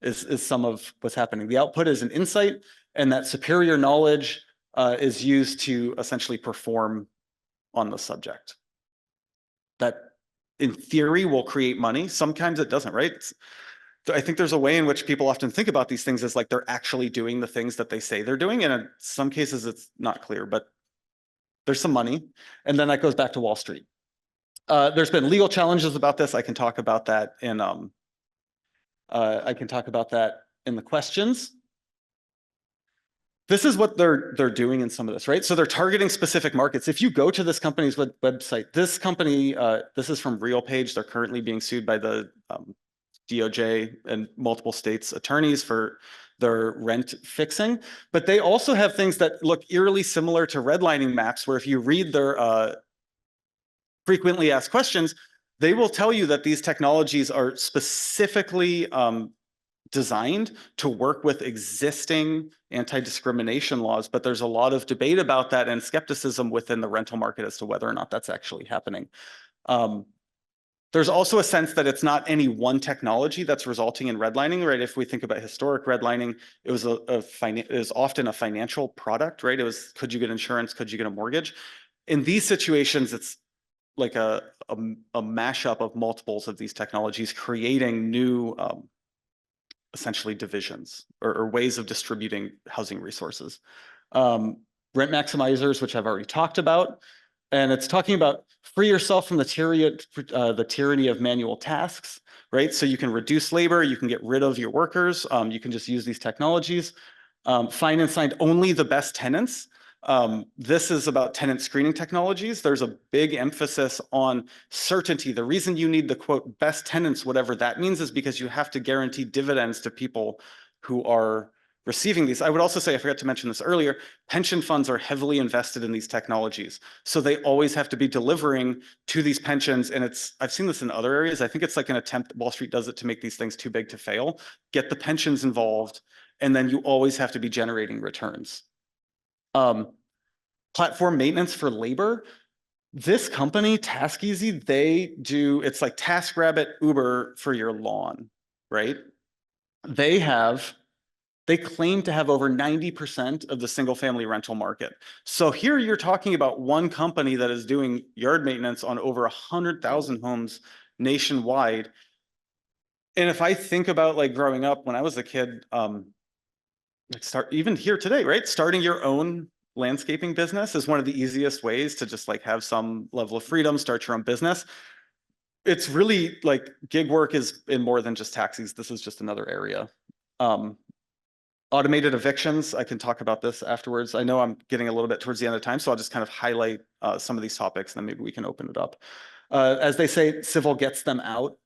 Is some of what's happening. The output is an insight, and that superior knowledge is used to essentially perform on the subject. That, in theory, will create money. Sometimes it doesn't, right? I think there's a way in which people often think about these things as like they're actually doing the things that they say they're doing, and in some cases it's not clear, but there's some money. And then that goes back to Wall Street. There's been legal challenges about this. I can talk about that in the questions. This is what they're doing in some of this, right? So they're targeting specific markets. If you go to this company's website, this company, this is from RealPage. They're currently being sued by the DOJ and multiple states' attorneys for their rent fixing. But they also have things that look eerily similar to redlining maps, where if you read their frequently asked questions, they will tell you that these technologies are specifically designed to work with existing anti-discrimination laws, but there's a lot of debate about that and skepticism within the rental market as to whether or not that's actually happening. There's also a sense that it's not any one technology that's resulting in redlining, right? If we think about historic redlining, it was it was often a financial product, right? It was, could you get insurance? Could you get a mortgage? In these situations, it's like a mashup of multiples of these technologies, creating new essentially divisions or ways of distributing housing resources. Rent maximizers, which I've already talked about, and it's talking about free yourself from the tyranny of manual tasks, right? So you can reduce labor, you can get rid of your workers, you can just use these technologies. Find and sign only the best tenants. This is about tenant screening technologies. There's a big emphasis on certainty. The reason you need the quote best tenants, whatever that means, is because you have to guarantee dividends to people who are receiving these. I would also say, I forgot to mention this earlier, pension funds are heavily invested in these technologies. So they always have to be delivering to these pensions. And I've seen this in other areas. I think it's like an attempt, Wall Street does it to make these things too big to fail, get the pensions involved, and then you always have to be generating returns. Platform maintenance for labor. This company, TaskEasy, it's like TaskRabbit, Uber for your lawn, right? They claim to have over 90% of the single family rental market. So here you're talking about one company that is doing yard maintenance on over 100,000 homes nationwide. And if I think about like growing up when I was a kid, even here today, right? Starting your own landscaping business is one of the easiest ways to just like have some level of freedom, start your own business. It's really like gig work is in more than just taxis. This is just another area. Automated evictions, I can talk about this afterwards. I know I'm getting a little bit towards the end of time, so I'll just kind of highlight some of these topics, and then maybe we can open it up. As they say, civil gets them out.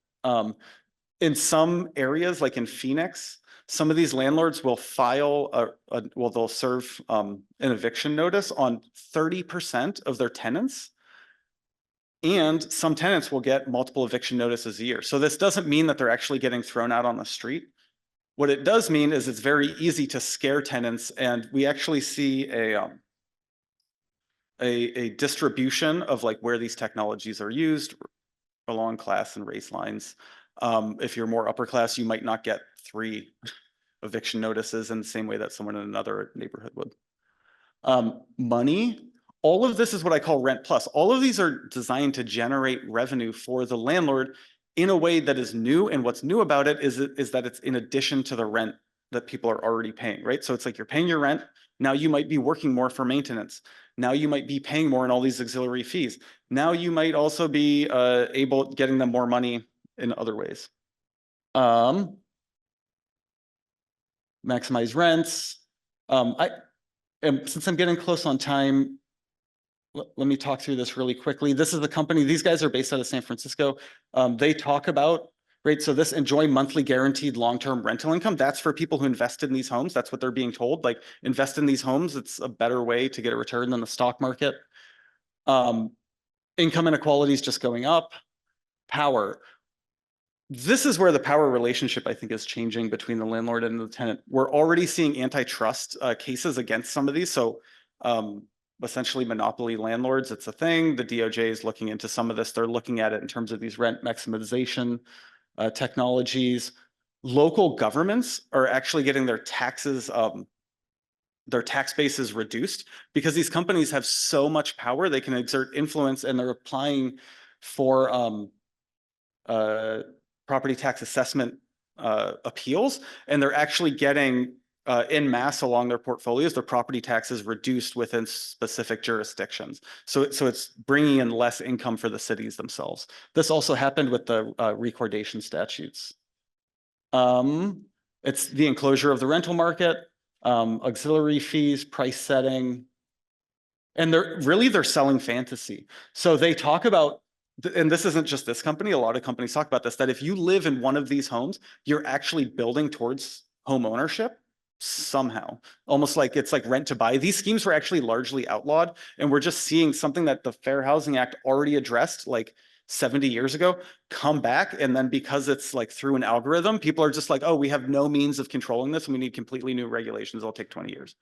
In some areas, like in Phoenix, some of these landlords will file they'll serve an eviction notice on 30% of their tenants. And some tenants will get multiple eviction notices a year. So this doesn't mean that they're actually getting thrown out on the street. What it does mean is it's very easy to scare tenants, and we actually see a distribution of like where these technologies are used along class and race lines. If you're more upper class, you might not get 3 eviction notices in the same way that someone in another neighborhood would. Money. All of this is what I call rent plus. All of these are designed to generate revenue for the landlord in a way that is new. And what's new about it is that it's in addition to the rent that people are already paying, right? So it's like you're paying your rent. Now you might be working more for maintenance. Now you might be paying more in all these auxiliary fees. Now you might also be getting them more money in other ways. Maximize rents. Since I'm getting close on time, let me talk through this really quickly. This is the company. These guys are based out of San Francisco. They talk about, right? So this enjoy monthly guaranteed long-term rental income. That's for people who invested in these homes. That's what they're being told. Like invest in these homes. It's a better way to get a return than the stock market. Income inequality is just going up. Power. This is where the power relationship, I think, is changing between the landlord and the tenant. We're already seeing antitrust cases against some of these. So essentially monopoly landlords, it's a thing. The DOJ is looking into some of this. They're looking at it in terms of these rent maximization technologies. Local governments are actually getting their taxes, their tax bases reduced because these companies have so much power. They can exert influence, and they're applying for property tax assessment appeals, and they're actually getting in mass along their portfolios, their property taxes reduced within specific jurisdictions. So it's bringing in less income for the cities themselves. This also happened with the recordation statutes. It's the enclosure of the rental market, auxiliary fees, price setting, and they're selling fantasy. So they talk about, and this isn't just this company, a lot of companies talk about this, that if you live in one of these homes, you're actually building towards home ownership somehow, almost like it's like rent to buy. These schemes were actually largely outlawed, and we're just seeing something that the Fair Housing Act already addressed like 70 years ago come back. And then because it's like through an algorithm, people are just like, oh, we have no means of controlling this, and we need completely new regulations. It'll take 20 years.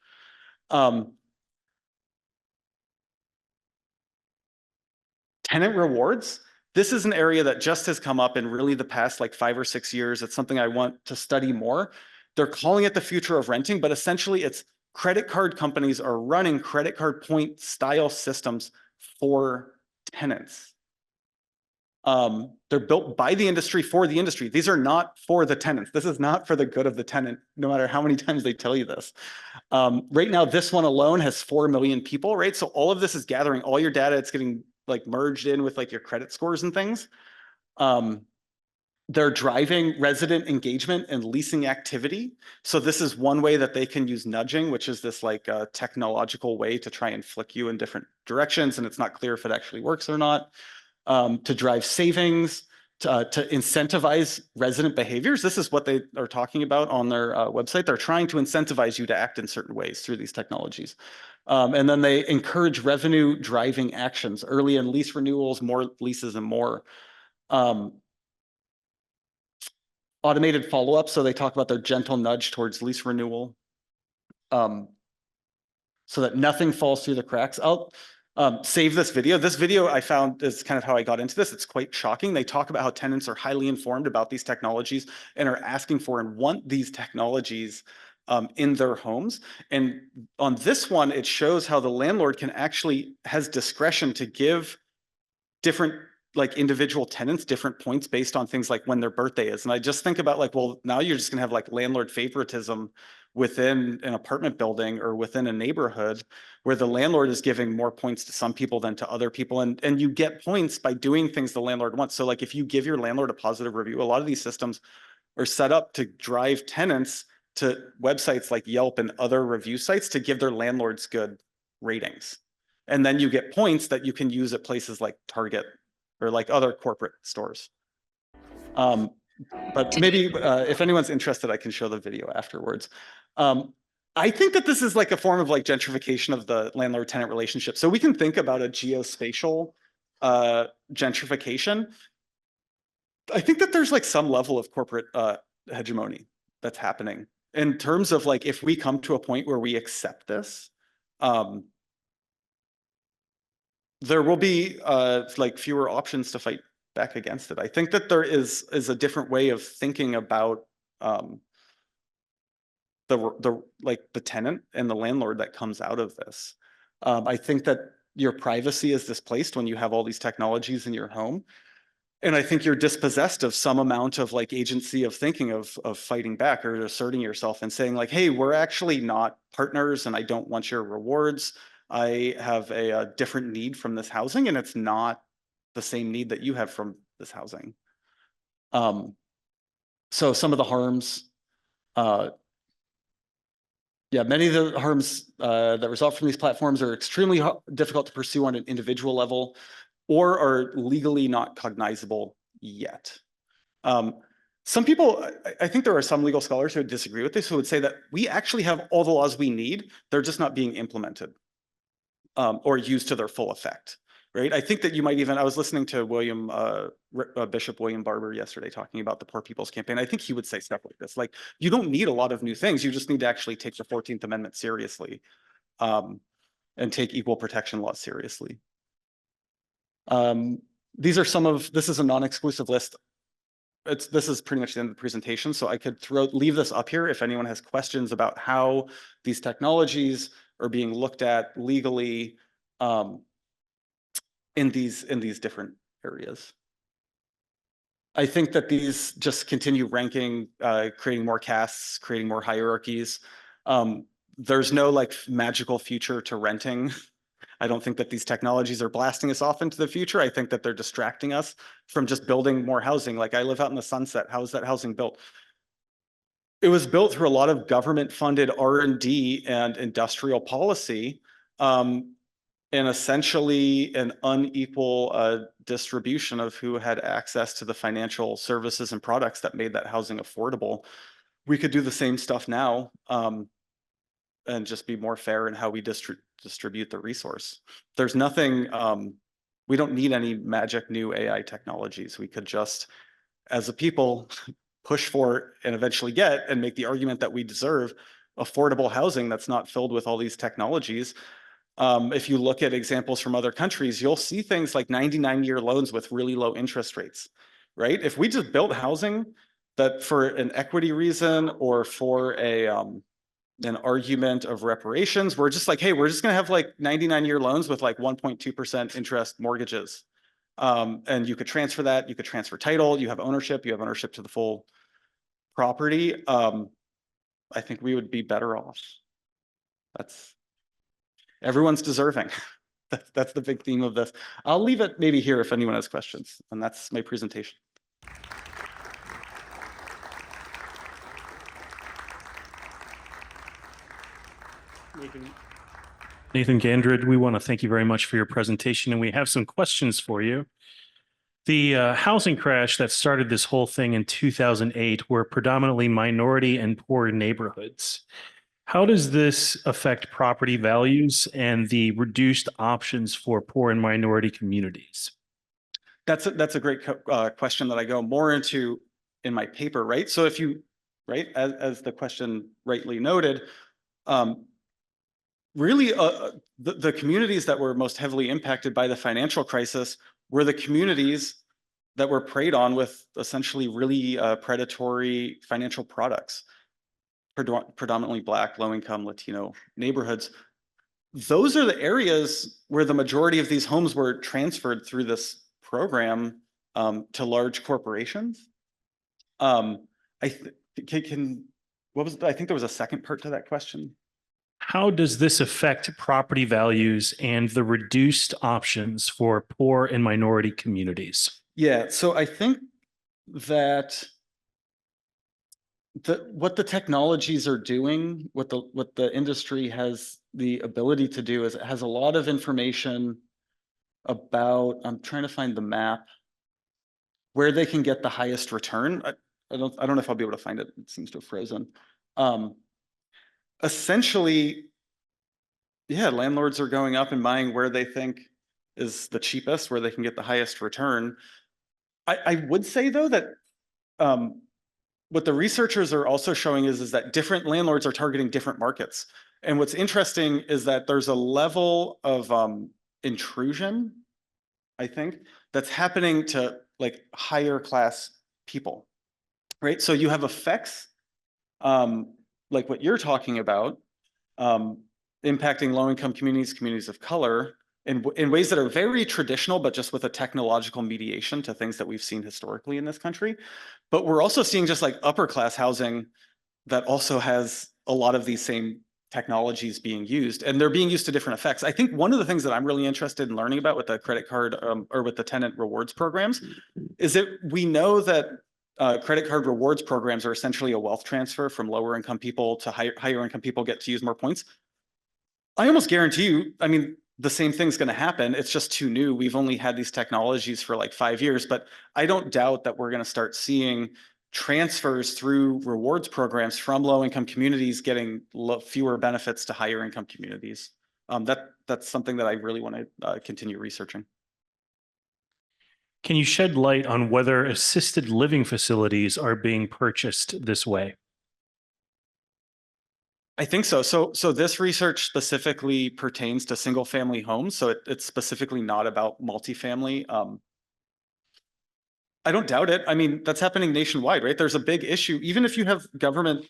Tenant rewards. This is an area that just has come up in really the past like 5 or 6 years. It's something I want to study more. They're calling it the future of renting, but essentially it's credit card companies are running credit card point style systems for tenants. They're built by the industry for the industry. These are not for the tenants. This is not for the good of the tenant, no matter how many times they tell you this. Right now, this one alone has 4 million people, right? So all of this is gathering all your data. It's getting like merged in with like your credit scores and things. They're driving resident engagement and leasing activity. So this is one way that they can use nudging, which is this like technological way to try and flick you in different directions. And it's not clear if it actually works or not. To drive savings. to incentivize resident behaviors. This is what they are talking about on their website. They're trying to incentivize you to act in certain ways through these technologies. And then they encourage revenue driving actions, early in lease renewals, more leases and more. Automated follow-up. So they talk about their gentle nudge towards lease renewal. So that nothing falls through the cracks. I'll save this video. This video I found is kind of how I got into this. It's quite shocking. They talk about how tenants are highly informed about these technologies and are asking for and want these technologies in their homes. And on this one, it shows how the landlord has discretion to give different like individual tenants different points based on things like when their birthday is. And I just think about like, well, now you're just gonna have like landlord favoritism within an apartment building or within a neighborhood where the landlord is giving more points to some people than to other people. And you get points by doing things the landlord wants. So like if you give your landlord a positive review, a lot of these systems are set up to drive tenants to websites like Yelp and other review sites to give their landlords good ratings. And then you get points that you can use at places like Target or like other corporate stores. But maybe if anyone's interested, I can show the video afterwards. I think that this is like a form of like gentrification of the landlord-tenant relationship. So we can think about a geospatial gentrification. I think that there's like some level of corporate hegemony that's happening in terms of like, if we come to a point where we accept this, there will be like fewer options to fight back against it. I think that there is a different way of thinking about the tenant and the landlord that comes out of this. I think that your privacy is displaced when you have all these technologies in your home. And I think you're dispossessed of some amount of like agency of thinking of fighting back or asserting yourself and saying like, hey, we're actually not partners and I don't want your rewards. I have a different need from this housing and it's not the same need that you have from this housing. So some of the harms, many of the harms that result from these platforms are extremely difficult to pursue on an individual level or are legally not cognizable yet. Some people, I think there are some legal scholars who would disagree with this, who would say that we actually have all the laws we need, they're just not being implemented or used to their full effect, right? I think that you might even, I was listening to Bishop William Barber yesterday talking about the Poor People's Campaign. I think he would say stuff like this, like, you don't need a lot of new things, you just need to actually take the 14th Amendment seriously and take equal protection laws seriously. These are this is a non-exclusive list. This is pretty much the end of the presentation, so I could leave this up here if anyone has questions about how these technologies are being looked at legally in these different areas. I think that these just continue ranking, creating more castes, creating more hierarchies. There's no like magical future to renting. I don't think that these technologies are blasting us off into the future. I think that they're distracting us from just building more housing. Like I live out in the Sunset. How is that housing built? It was built through a lot of government-funded R&D and industrial policy, and essentially an unequal distribution of who had access to the financial services and products that made that housing affordable. We could do the same stuff now and just be more fair in how we distribute the resource. There's nothing, we don't need any magic new AI technologies. We could just, as a people, push for and eventually get and make the argument that we deserve affordable housing that's not filled with all these technologies. If you look at examples from other countries, you'll see things like 99-year loans with really low interest rates, right? If we just built housing that for an equity reason or for an argument of reparations, we're just like, hey, we're just gonna have like 99-year loans with like 1.2% interest mortgages. And you could transfer that, you could transfer title, you have ownership to the full property. I think we would be better off. Everyone's deserving. That's the big theme of this. I'll leave it maybe here if anyone has questions, and that's my presentation. Nathan Gandrud, we want to thank you very much for your presentation, and we have some questions for you. The housing crash that started this whole thing in 2008 were predominantly minority and poor neighborhoods. How does this affect property values and the reduced options for poor and minority communities? That's a great question that I go more into in my paper, right? So if you, right, as the question rightly noted, um, really the communities that were most heavily impacted by the financial crisis were the communities that were preyed on with essentially really predatory financial products, predominantly Black, low-income, Latino neighborhoods. Those are the areas where the majority of these homes were transferred through this program to large corporations. I can, what was, I think there was a second part to that question. How does this affect property values and the reduced options for poor and minority communities? Yeah, so I think that what the technologies are doing, what the industry has the ability to do is it has a lot of information about, I'm trying to find the map, where they can get the highest return. I don't know if I'll be able to find it. It seems to have frozen. Um, Essentially, yeah, landlords are going up and buying where they think is the cheapest, where they can get the highest return. I would say though that um, what the researchers are also showing is that different landlords are targeting different markets. And what's interesting is that there's a level of intrusion, I think, that's happening to like higher class people, right? So you have effects like what you're talking about, um, impacting low-income communities, communities of color, in ways that are very traditional, but just with a technological mediation to things that we've seen historically in this country. But we're also seeing just like upper class housing that also has a lot of these same technologies being used, and they're being used to different effects. I think one of the things that I'm really interested in learning about with the credit card or with the tenant rewards programs is that we know that credit card rewards programs are essentially a wealth transfer from lower income people to higher income people get to use more points. I almost guarantee you, I mean, the same thing's going to happen. It's just too new. We've only had these technologies for like 5 years, but I don't doubt that we're going to start seeing transfers through rewards programs from low income communities getting fewer benefits to higher income communities. That's something that I really want to continue researching. Can you shed light on whether assisted living facilities are being purchased this way? I think so. So this research specifically pertains to single family homes. So it's specifically not about multifamily. I don't doubt it. I mean, that's happening nationwide, right? There's a big issue. Even if you have government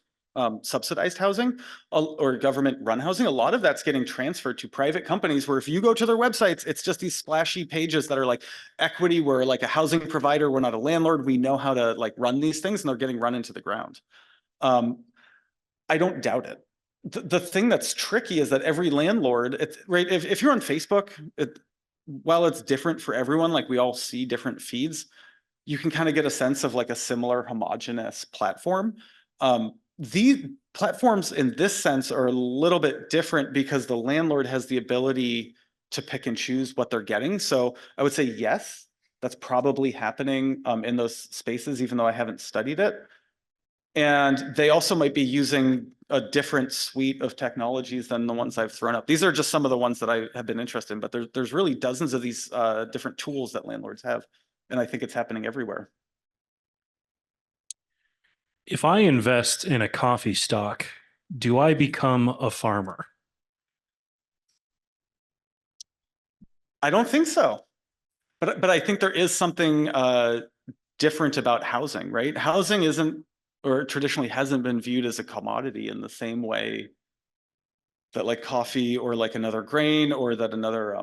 subsidized housing or government run housing, a lot of that's getting transferred to private companies where if you go to their websites, it's just these splashy pages that are like equity, we're like a housing provider, we're not a landlord, we know how to like run these things, and they're getting run into the ground. I don't doubt it. The thing that's tricky is that every landlord, it's right. If you're on Facebook, while it's different for everyone, like we all see different feeds, you can kind of get a sense of like a similar homogenous platform. These platforms in this sense are a little bit different because the landlord has the ability to pick and choose what they're getting. So I would say yes, that's probably happening in those spaces, even though I haven't studied it. And they also might be using a different suite of technologies than the ones I've thrown up. These are just some of the ones that I have been interested in, but there's really dozens of these different tools that landlords have. And I think it's happening everywhere. If I invest in a coffee stock, do I become a farmer? I don't think so. But I think there is something different about housing, right? Housing isn't, or traditionally hasn't been viewed as a commodity in the same way that like coffee or like another grain or that another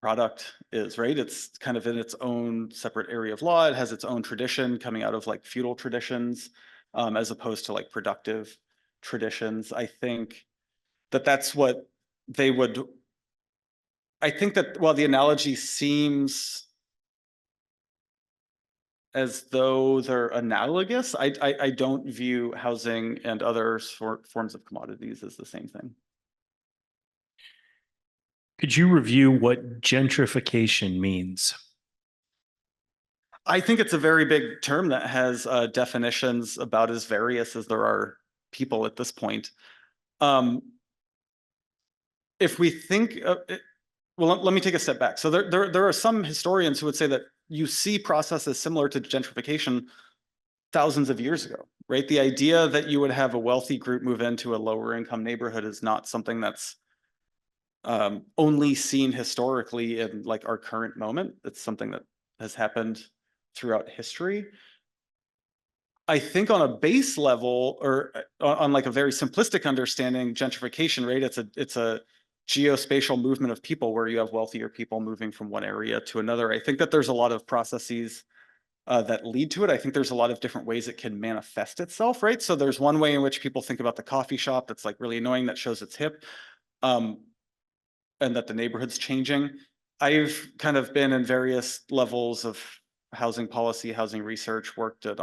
product is, right? It's kind of in its own separate area of law. It has its own tradition coming out of like feudal traditions, as opposed to like productive traditions. I think that that's what they would. I think that while the analogy seems as though they're analogous, I don't view housing and other forms of commodities as the same thing. Could you review what gentrification means? I think it's a very big term that has definitions about as various as there are people at this point. Um, if we think, well, let me take a step back. So there are some historians who would say that you see processes similar to gentrification thousands of years ago, right? The idea that you would have a wealthy group move into a lower income neighborhood is not something that's only seen historically in like our current moment. It's something that has happened throughout history. I think on a base level, or on like a very simplistic understanding, gentrification, right? It's a geospatial movement of people where you have wealthier people moving from one area to another. I think that there's a lot of processes that lead to it. I think there's a lot of different ways it can manifest itself, right? So there's one way in which people think about the coffee shop that's like really annoying, that shows it's hip, and that the neighborhood's changing. I've kind of been in various levels of housing policy, housing research, worked at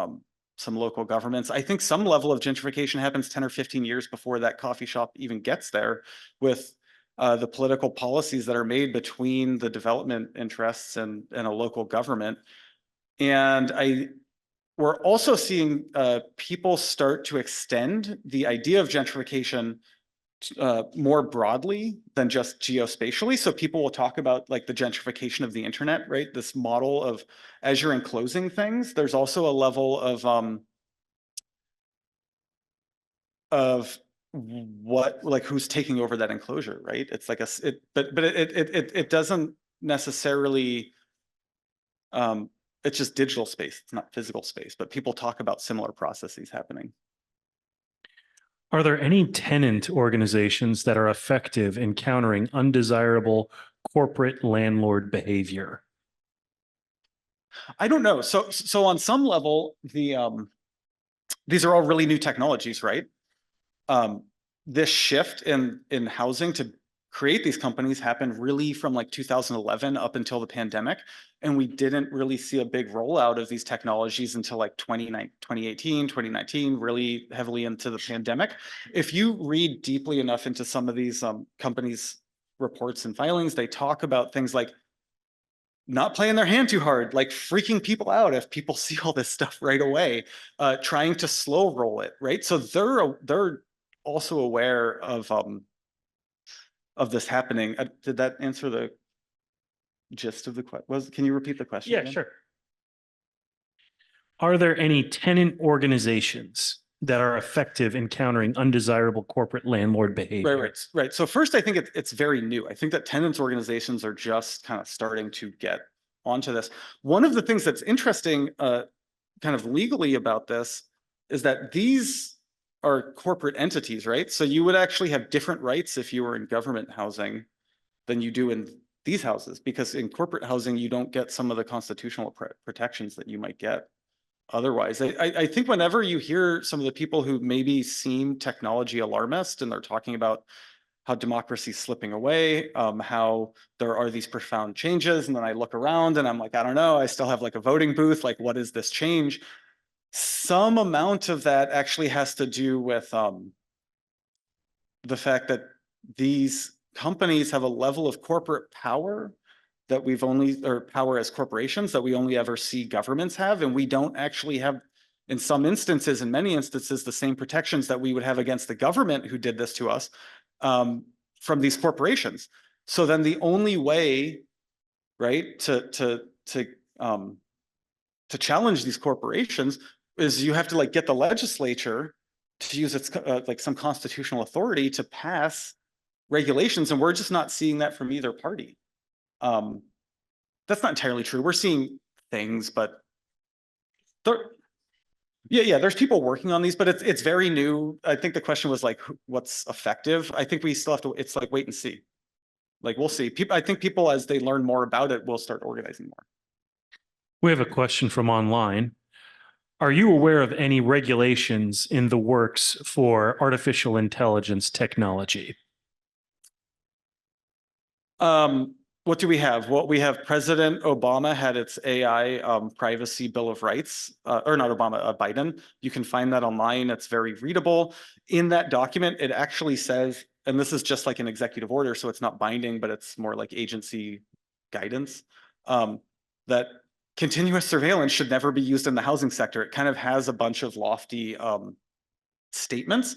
some local governments. I think some level of gentrification happens 10 or 15 years before that coffee shop even gets there, with the political policies that are made between the development interests and a local government. And we're also seeing people start to extend the idea of gentrification more broadly than just geospatially. So people will talk about like the gentrification of the internet, right? This model of as you're enclosing things, there's also a level of what, like who's taking over that enclosure, right? It's like but it doesn't necessarily it's just digital space. It's not physical space, but people talk about similar processes happening. Are there any tenant organizations that are effective in countering undesirable corporate landlord behavior? I don't know. So on some level, these are all really new technologies, right? This shift in housing to create these companies happened really from like 2011 up until the pandemic. And we didn't really see a big rollout of these technologies until like 2018, 2019, really heavily into the pandemic. If you read deeply enough into some of these companies' reports and filings, they talk about things like not playing their hand too hard, like freaking people out if people see all this stuff right away, trying to slow roll it, right? So they're also aware of this happening. Did that answer the gist of the question? Can you repeat the question Yeah, again? sure. Are there any tenant organizations that are effective in countering undesirable corporate landlord behavior? Right. So first, I think it's very new. I think that tenants organizations are just kind of starting to get onto this. One of the things that's interesting, kind of legally about this, is that these are corporate entities, right? So you would actually have different rights if you were in government housing than you do in these houses, because in corporate housing, you don't get some of the constitutional protections that you might get otherwise. I think whenever you hear some of the people who maybe seem technology alarmist and they're talking about how democracy's slipping away, how there are these profound changes, and then I look around and I'm like, I don't know, I still have like a voting booth, like what is this change? Some amount of that actually has to do with the fact that these companies have a level of corporate power that we've only, or power as corporations, that we only ever see governments have, and we don't actually have, in some instances, in many instances, the same protections that we would have against the government who did this to us, from these corporations. So then the only way, right, to challenge these corporations is you have to like get the legislature to use its like some constitutional authority to pass regulations, and we're just not seeing that from either party. That's not entirely true. We're seeing things, but there, yeah, there's people working on these, but it's very new. I think the question was like, what's effective? I think we still have to. It's like wait and see. Like we'll see. I think people, as they learn more about it, will start organizing more. We have a question from online. Are you aware of any regulations in the works for artificial intelligence technology? What do we have? Well, we have President Obama had its AI privacy bill of rights, or not Obama, Biden. You can find that online. It's very readable. In that document, it actually says, and this is just like an executive order, so it's not binding, but it's more like agency guidance, that continuous surveillance should never be used in the housing sector. It kind of has a bunch of lofty statements.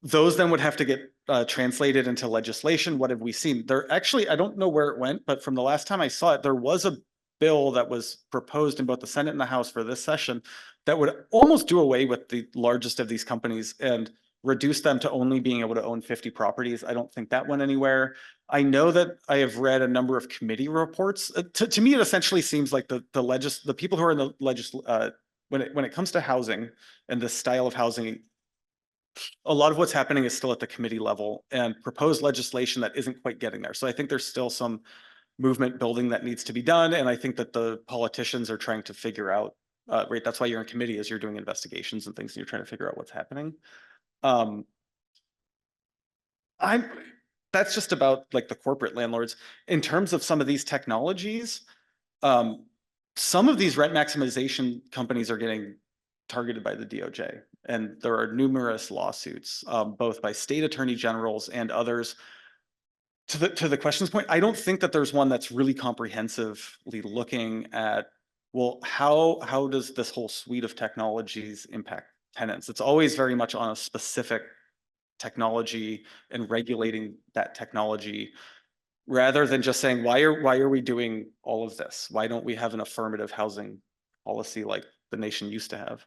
Those then would have to get translated into legislation. What have we seen? There actually, I don't know where it went, but from the last time I saw it, there was a bill that was proposed in both the Senate and the House for this session that would almost do away with the largest of these companies and reduce them to only being able to own 50 properties. I don't think that went anywhere. I know that I have read a number of committee reports. To me, it essentially seems like the people who are in the when it comes to housing and this style of housing, a lot of what's happening is still at the committee level and proposed legislation that isn't quite getting there. So I think there's still some movement building that needs to be done. And I think that the politicians are trying to figure out, right, that's why you're in committee, is you're doing investigations and things and you're trying to figure out what's happening. Um, that's just about like the corporate landlords. In terms of some of these technologies, some of these rent maximization companies are getting targeted by the DOJ. And there are numerous lawsuits, both by state attorney generals and others. To the questions point, I don't think that there's one that's really comprehensively looking at, well, how does this whole suite of technologies impact tenants? It's always very much on a specific technology and regulating that technology, rather than just saying, why are we doing all of this? Why don't we have an affirmative housing policy like the nation used to have?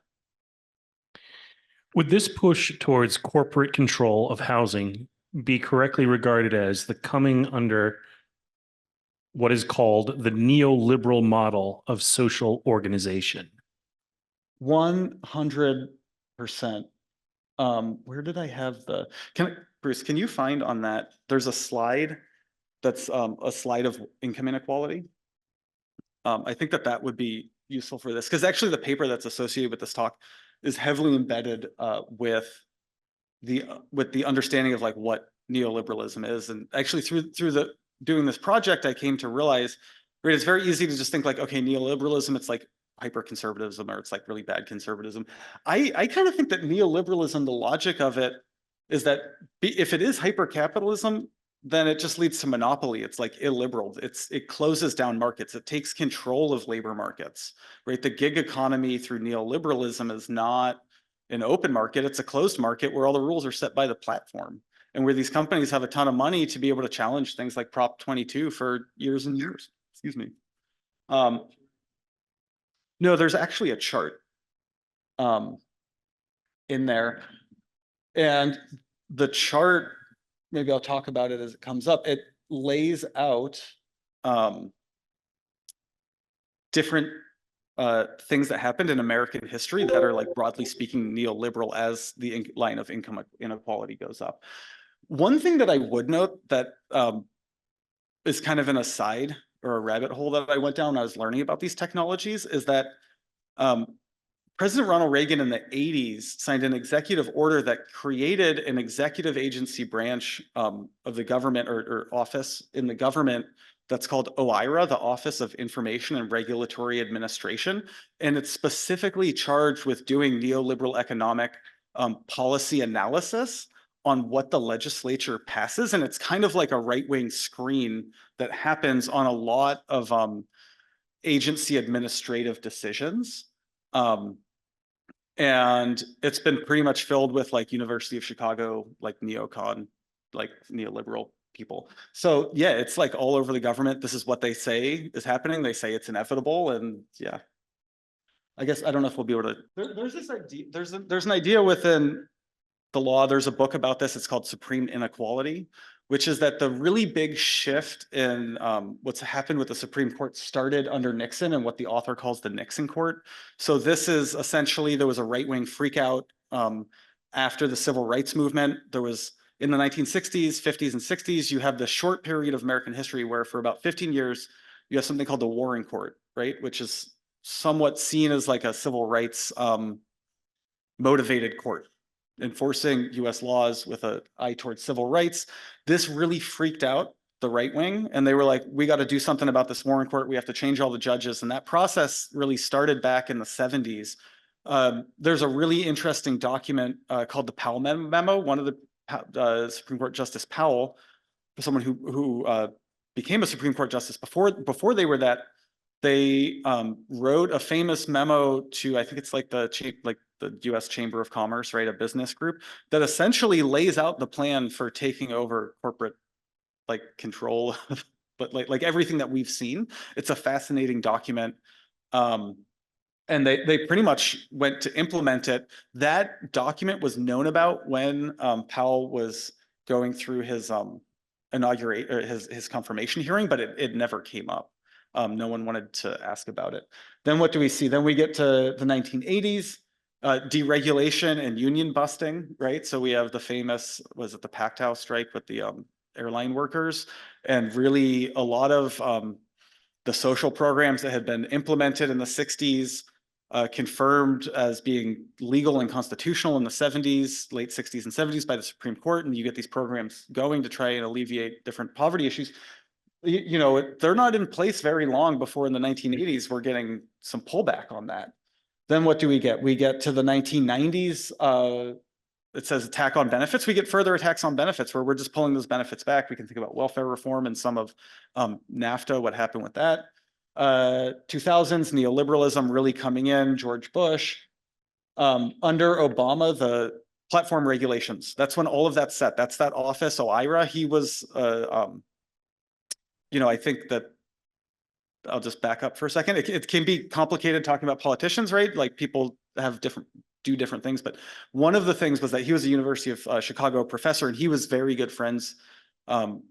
Would this push towards corporate control of housing be correctly regarded as the coming under what is called the neoliberal model of social organization? 100%. Where did I have Bruce, can you find on that? There's a slide that's a slide of income inequality. I think that would be useful for this, because actually the paper that's associated with this talk is heavily embedded with the understanding of like what neoliberalism is. And actually through doing this project, I came to realize, right, it's very easy to just think like, okay, neoliberalism, it's like hyper conservatism, or it's like really bad conservatism. I kind of think that neoliberalism, the logic of it is that if it is hyper capitalism, then it just leads to monopoly. It's like illiberal. It closes down markets. It takes control of labor markets, right? The gig economy through neoliberalism is not an open market. It's a closed market where all the rules are set by the platform, and where these companies have a ton of money to be able to challenge things like Prop 22 for years and years. Excuse me. No, there's actually a chart in there, and the chart, maybe I'll talk about it as it comes up. It lays out different things that happened in American history that are, like, broadly speaking, neoliberal as the line of income inequality goes up. One thing that I would note that is kind of an aside or a rabbit hole that I went down when I was learning about these technologies is that President Ronald Reagan in the 80s signed an executive order that created an executive agency branch of the government, or office in the government, that's called OIRA, the Office of Information and Regulatory Administration. And it's specifically charged with doing neoliberal economic policy analysis on what the legislature passes. And it's kind of like a right-wing screen that happens on a lot of agency administrative decisions. And it's been pretty much filled with like University of Chicago, like neocon, like neoliberal people. So yeah, it's like all over the government. This is what they say is happening. They say it's inevitable, and yeah. I guess I don't know if we'll be able to. There's this idea. There's an idea within the law. There's a book about this. It's called Supreme Inequality, which is that the really big shift in what's happened with the Supreme Court started under Nixon and what the author calls the Nixon Court. So this is essentially, there was a right-wing freakout after the civil rights movement. There was, in the 1960s, 50s, and 60s, you have the short period of American history where for about 15 years, you have something called the Warren Court, right? Which is somewhat seen as like a civil rights motivated court, enforcing US laws with an eye towards civil rights. This really freaked out the right wing, and they were like, we got to do something about this Warren Court. We have to change all the judges. And that process really started back in the 70s. There's a really interesting document called the Powell Memo. One of the Supreme Court Justice Powell, someone who became a Supreme Court justice before they were that, they wrote a famous memo to, I think it's like the US Chamber of Commerce, right? A business group that essentially lays out the plan for taking over corporate like control, but like everything that we've seen. It's a fascinating document. And they pretty much went to implement it. That document was known about when Powell was going through his inaugurate or his confirmation hearing, but it never came up. No one wanted to ask about it. Then what do we see? Then we get to the 1980s, deregulation and union busting, right? So we have the famous, was it the Pact House strike with the airline workers, and really a lot of the social programs that had been implemented in the 60s, confirmed as being legal and constitutional in the 70s, late 60s and 70s by the Supreme Court, and you get these programs going to try and alleviate different poverty issues. You know, they're not in place very long before in the 1980s, we're getting some pullback on that. Then what do we get? We get to the 1990s, it says attack on benefits. We get further attacks on benefits where we're just pulling those benefits back. We can think about welfare reform and some of NAFTA, what happened with that. 2000s, neoliberalism really coming in, George Bush. Under Obama, the platform regulations, that's when all of that's set. That's that office, OIRA. He was, you know, I think that, I'll just back up for a second. It can be complicated talking about politicians, right? Like people have do different things, but one of the things was that he was a University of Chicago professor, and he was very good friends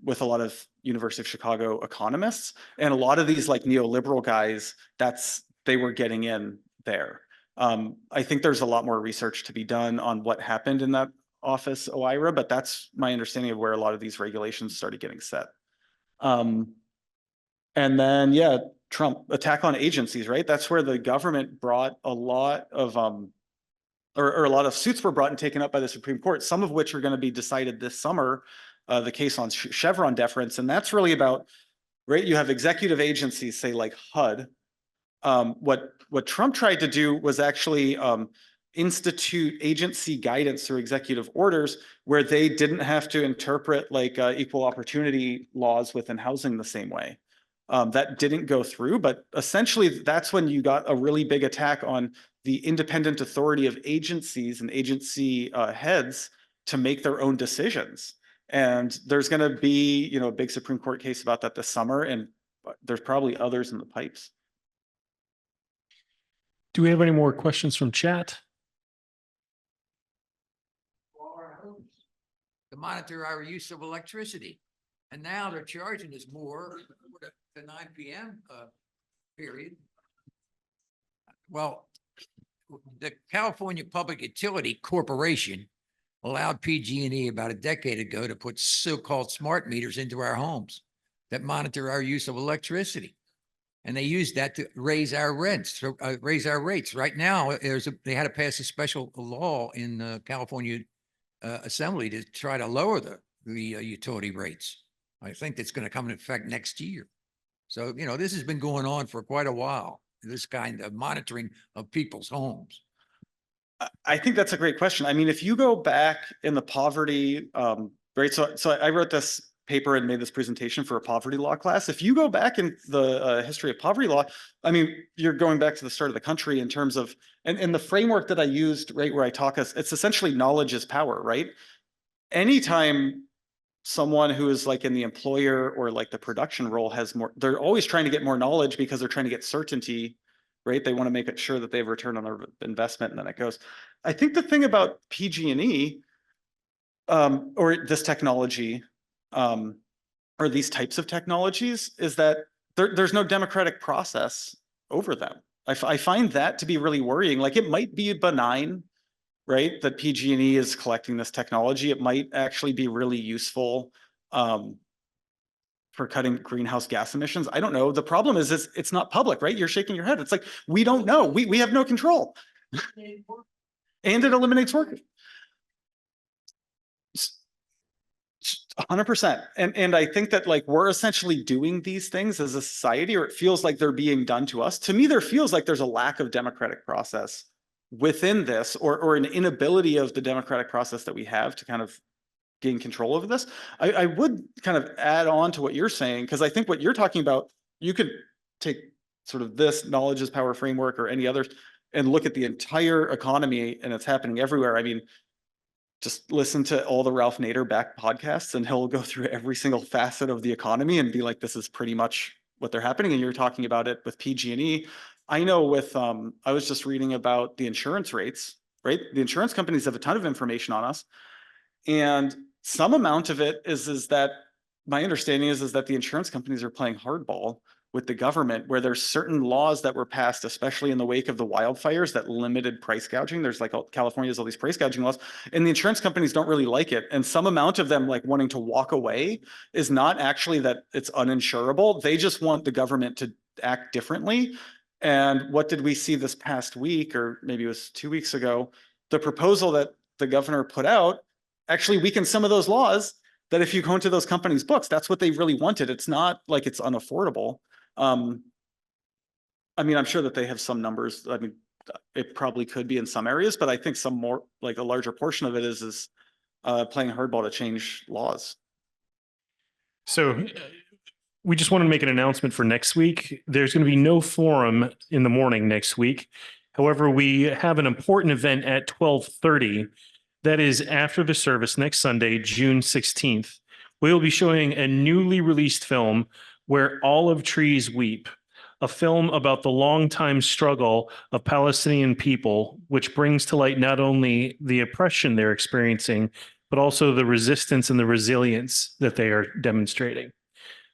with a lot of University of Chicago economists, and a lot of these like neoliberal guys, they were getting in there. I think there's a lot more research to be done on what happened in that office, OIRA, but that's my understanding of where a lot of these regulations started getting set. And then, yeah, Trump attack on agencies, right? That's where the government brought a lot of, or a lot of suits were brought and taken up by the Supreme Court, some of which are going to be decided this summer, the case on Chevron deference. And that's really about, right, you have executive agencies, say like HUD. What Trump tried to do was actually institute agency guidance through executive orders where they didn't have to interpret like equal opportunity laws within housing the same way. That didn't go through, but essentially that's when you got a really big attack on the independent authority of agencies and agency heads to make their own decisions. And there's going to be, you know, a big Supreme Court case about that this summer, and there's probably others in the pipes. Do we have any more questions from chat? To monitor our use of electricity. And now they're charging us more for the 9 p.m. Period. Well, the California Public Utility Corporation allowed PG&E about a decade ago to put so-called smart meters into our homes that monitor our use of electricity. And they used that to raise our rents, raise our rates. Right now, they had to pass a special law in the California Assembly to try to lower the utility rates. I think that's going to come into effect next year. So, you know, this has been going on for quite a while, this kind of monitoring of people's homes. I think that's a great question. I mean, if you go back in the poverty, right? So I wrote this paper and made this presentation for a poverty law class. If you go back in the history of poverty law, I mean, you're going back to the start of the country in terms of, and the framework that I used, right, where I talk us, it's essentially knowledge is power, right? Anytime someone who is like in the employer or like the production role has more, they're always trying to get more knowledge because they're trying to get certainty, right? They want to make it sure that they have return on their investment, and then it goes. I think the thing about PG&E or this technology or these types of technologies is that there's no democratic process over them. I find that to be really worrying. Like it might be benign, right, that PG&E is collecting this technology. It might actually be really useful for cutting greenhouse gas emissions. I don't know. The problem is it's not public, right? You're shaking your head. It's like, we don't know. We have no control. And it eliminates work. 100%. And I think that like we're essentially doing these things as a society, or it feels like they're being done to us. To me, there feels like there's a lack of democratic process within this, or an inability of the democratic process that we have to kind of gain control over this. I would kind of add on to what you're saying, because I think what you're talking about, you could take sort of this knowledge is power framework or any other, and look at the entire economy and it's happening everywhere. I mean, just listen to all the Ralph Nader back podcasts and he'll go through every single facet of the economy and be like, this is pretty much what they're happening. And you're talking about it with PG&E. I know with, I was just reading about the insurance rates, right? The insurance companies have a ton of information on us. And some amount of it is that my understanding is that the insurance companies are playing hardball with the government, where there's certain laws that were passed, especially in the wake of the wildfires, that limited price gouging. There's like California has all these price gouging laws, and the insurance companies don't really like it. And some amount of them like wanting to walk away is not actually that it's uninsurable. They just want the government to act differently. And what did we see this past week, or maybe it was 2 weeks ago? The proposal that the governor put out actually weakened some of those laws, that if you go into those companies' books, that's what they really wanted. It's not like it's unaffordable. I mean, I'm sure that they have some numbers. I mean, it probably could be in some areas, but I think some more, like a larger portion of it is playing hardball to change laws. So we just wanted to make an announcement for next week. There's going to be no forum in the morning next week. However, we have an important event at 12:30. That is after the service next Sunday, June 16th. We will be showing a newly released film, Where Olive Trees Weep, a film about the longtime struggle of Palestinian people, which brings to light not only the oppression they're experiencing, but also the resistance and the resilience that they are demonstrating.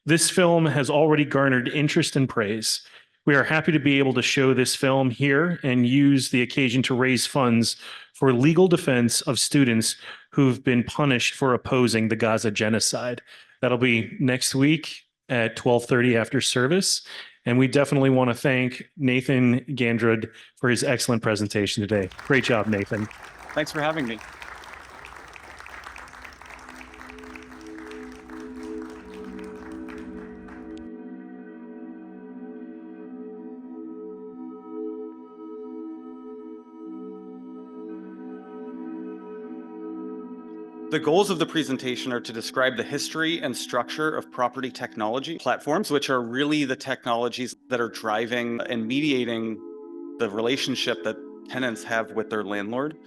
This film has already garnered interest and praise. We are happy to be able to show this film here and use the occasion to raise funds for legal defense of students who've been punished for opposing the Gaza genocide. That'll be next week at 12:30 after service. And we definitely want to thank Nathan Gandrud for his excellent presentation today. Great job, Nathan. Thanks for having me. The goals of the presentation are to describe the history and structure of property technology platforms, which are really the technologies that are driving and mediating the relationship that tenants have with their landlord.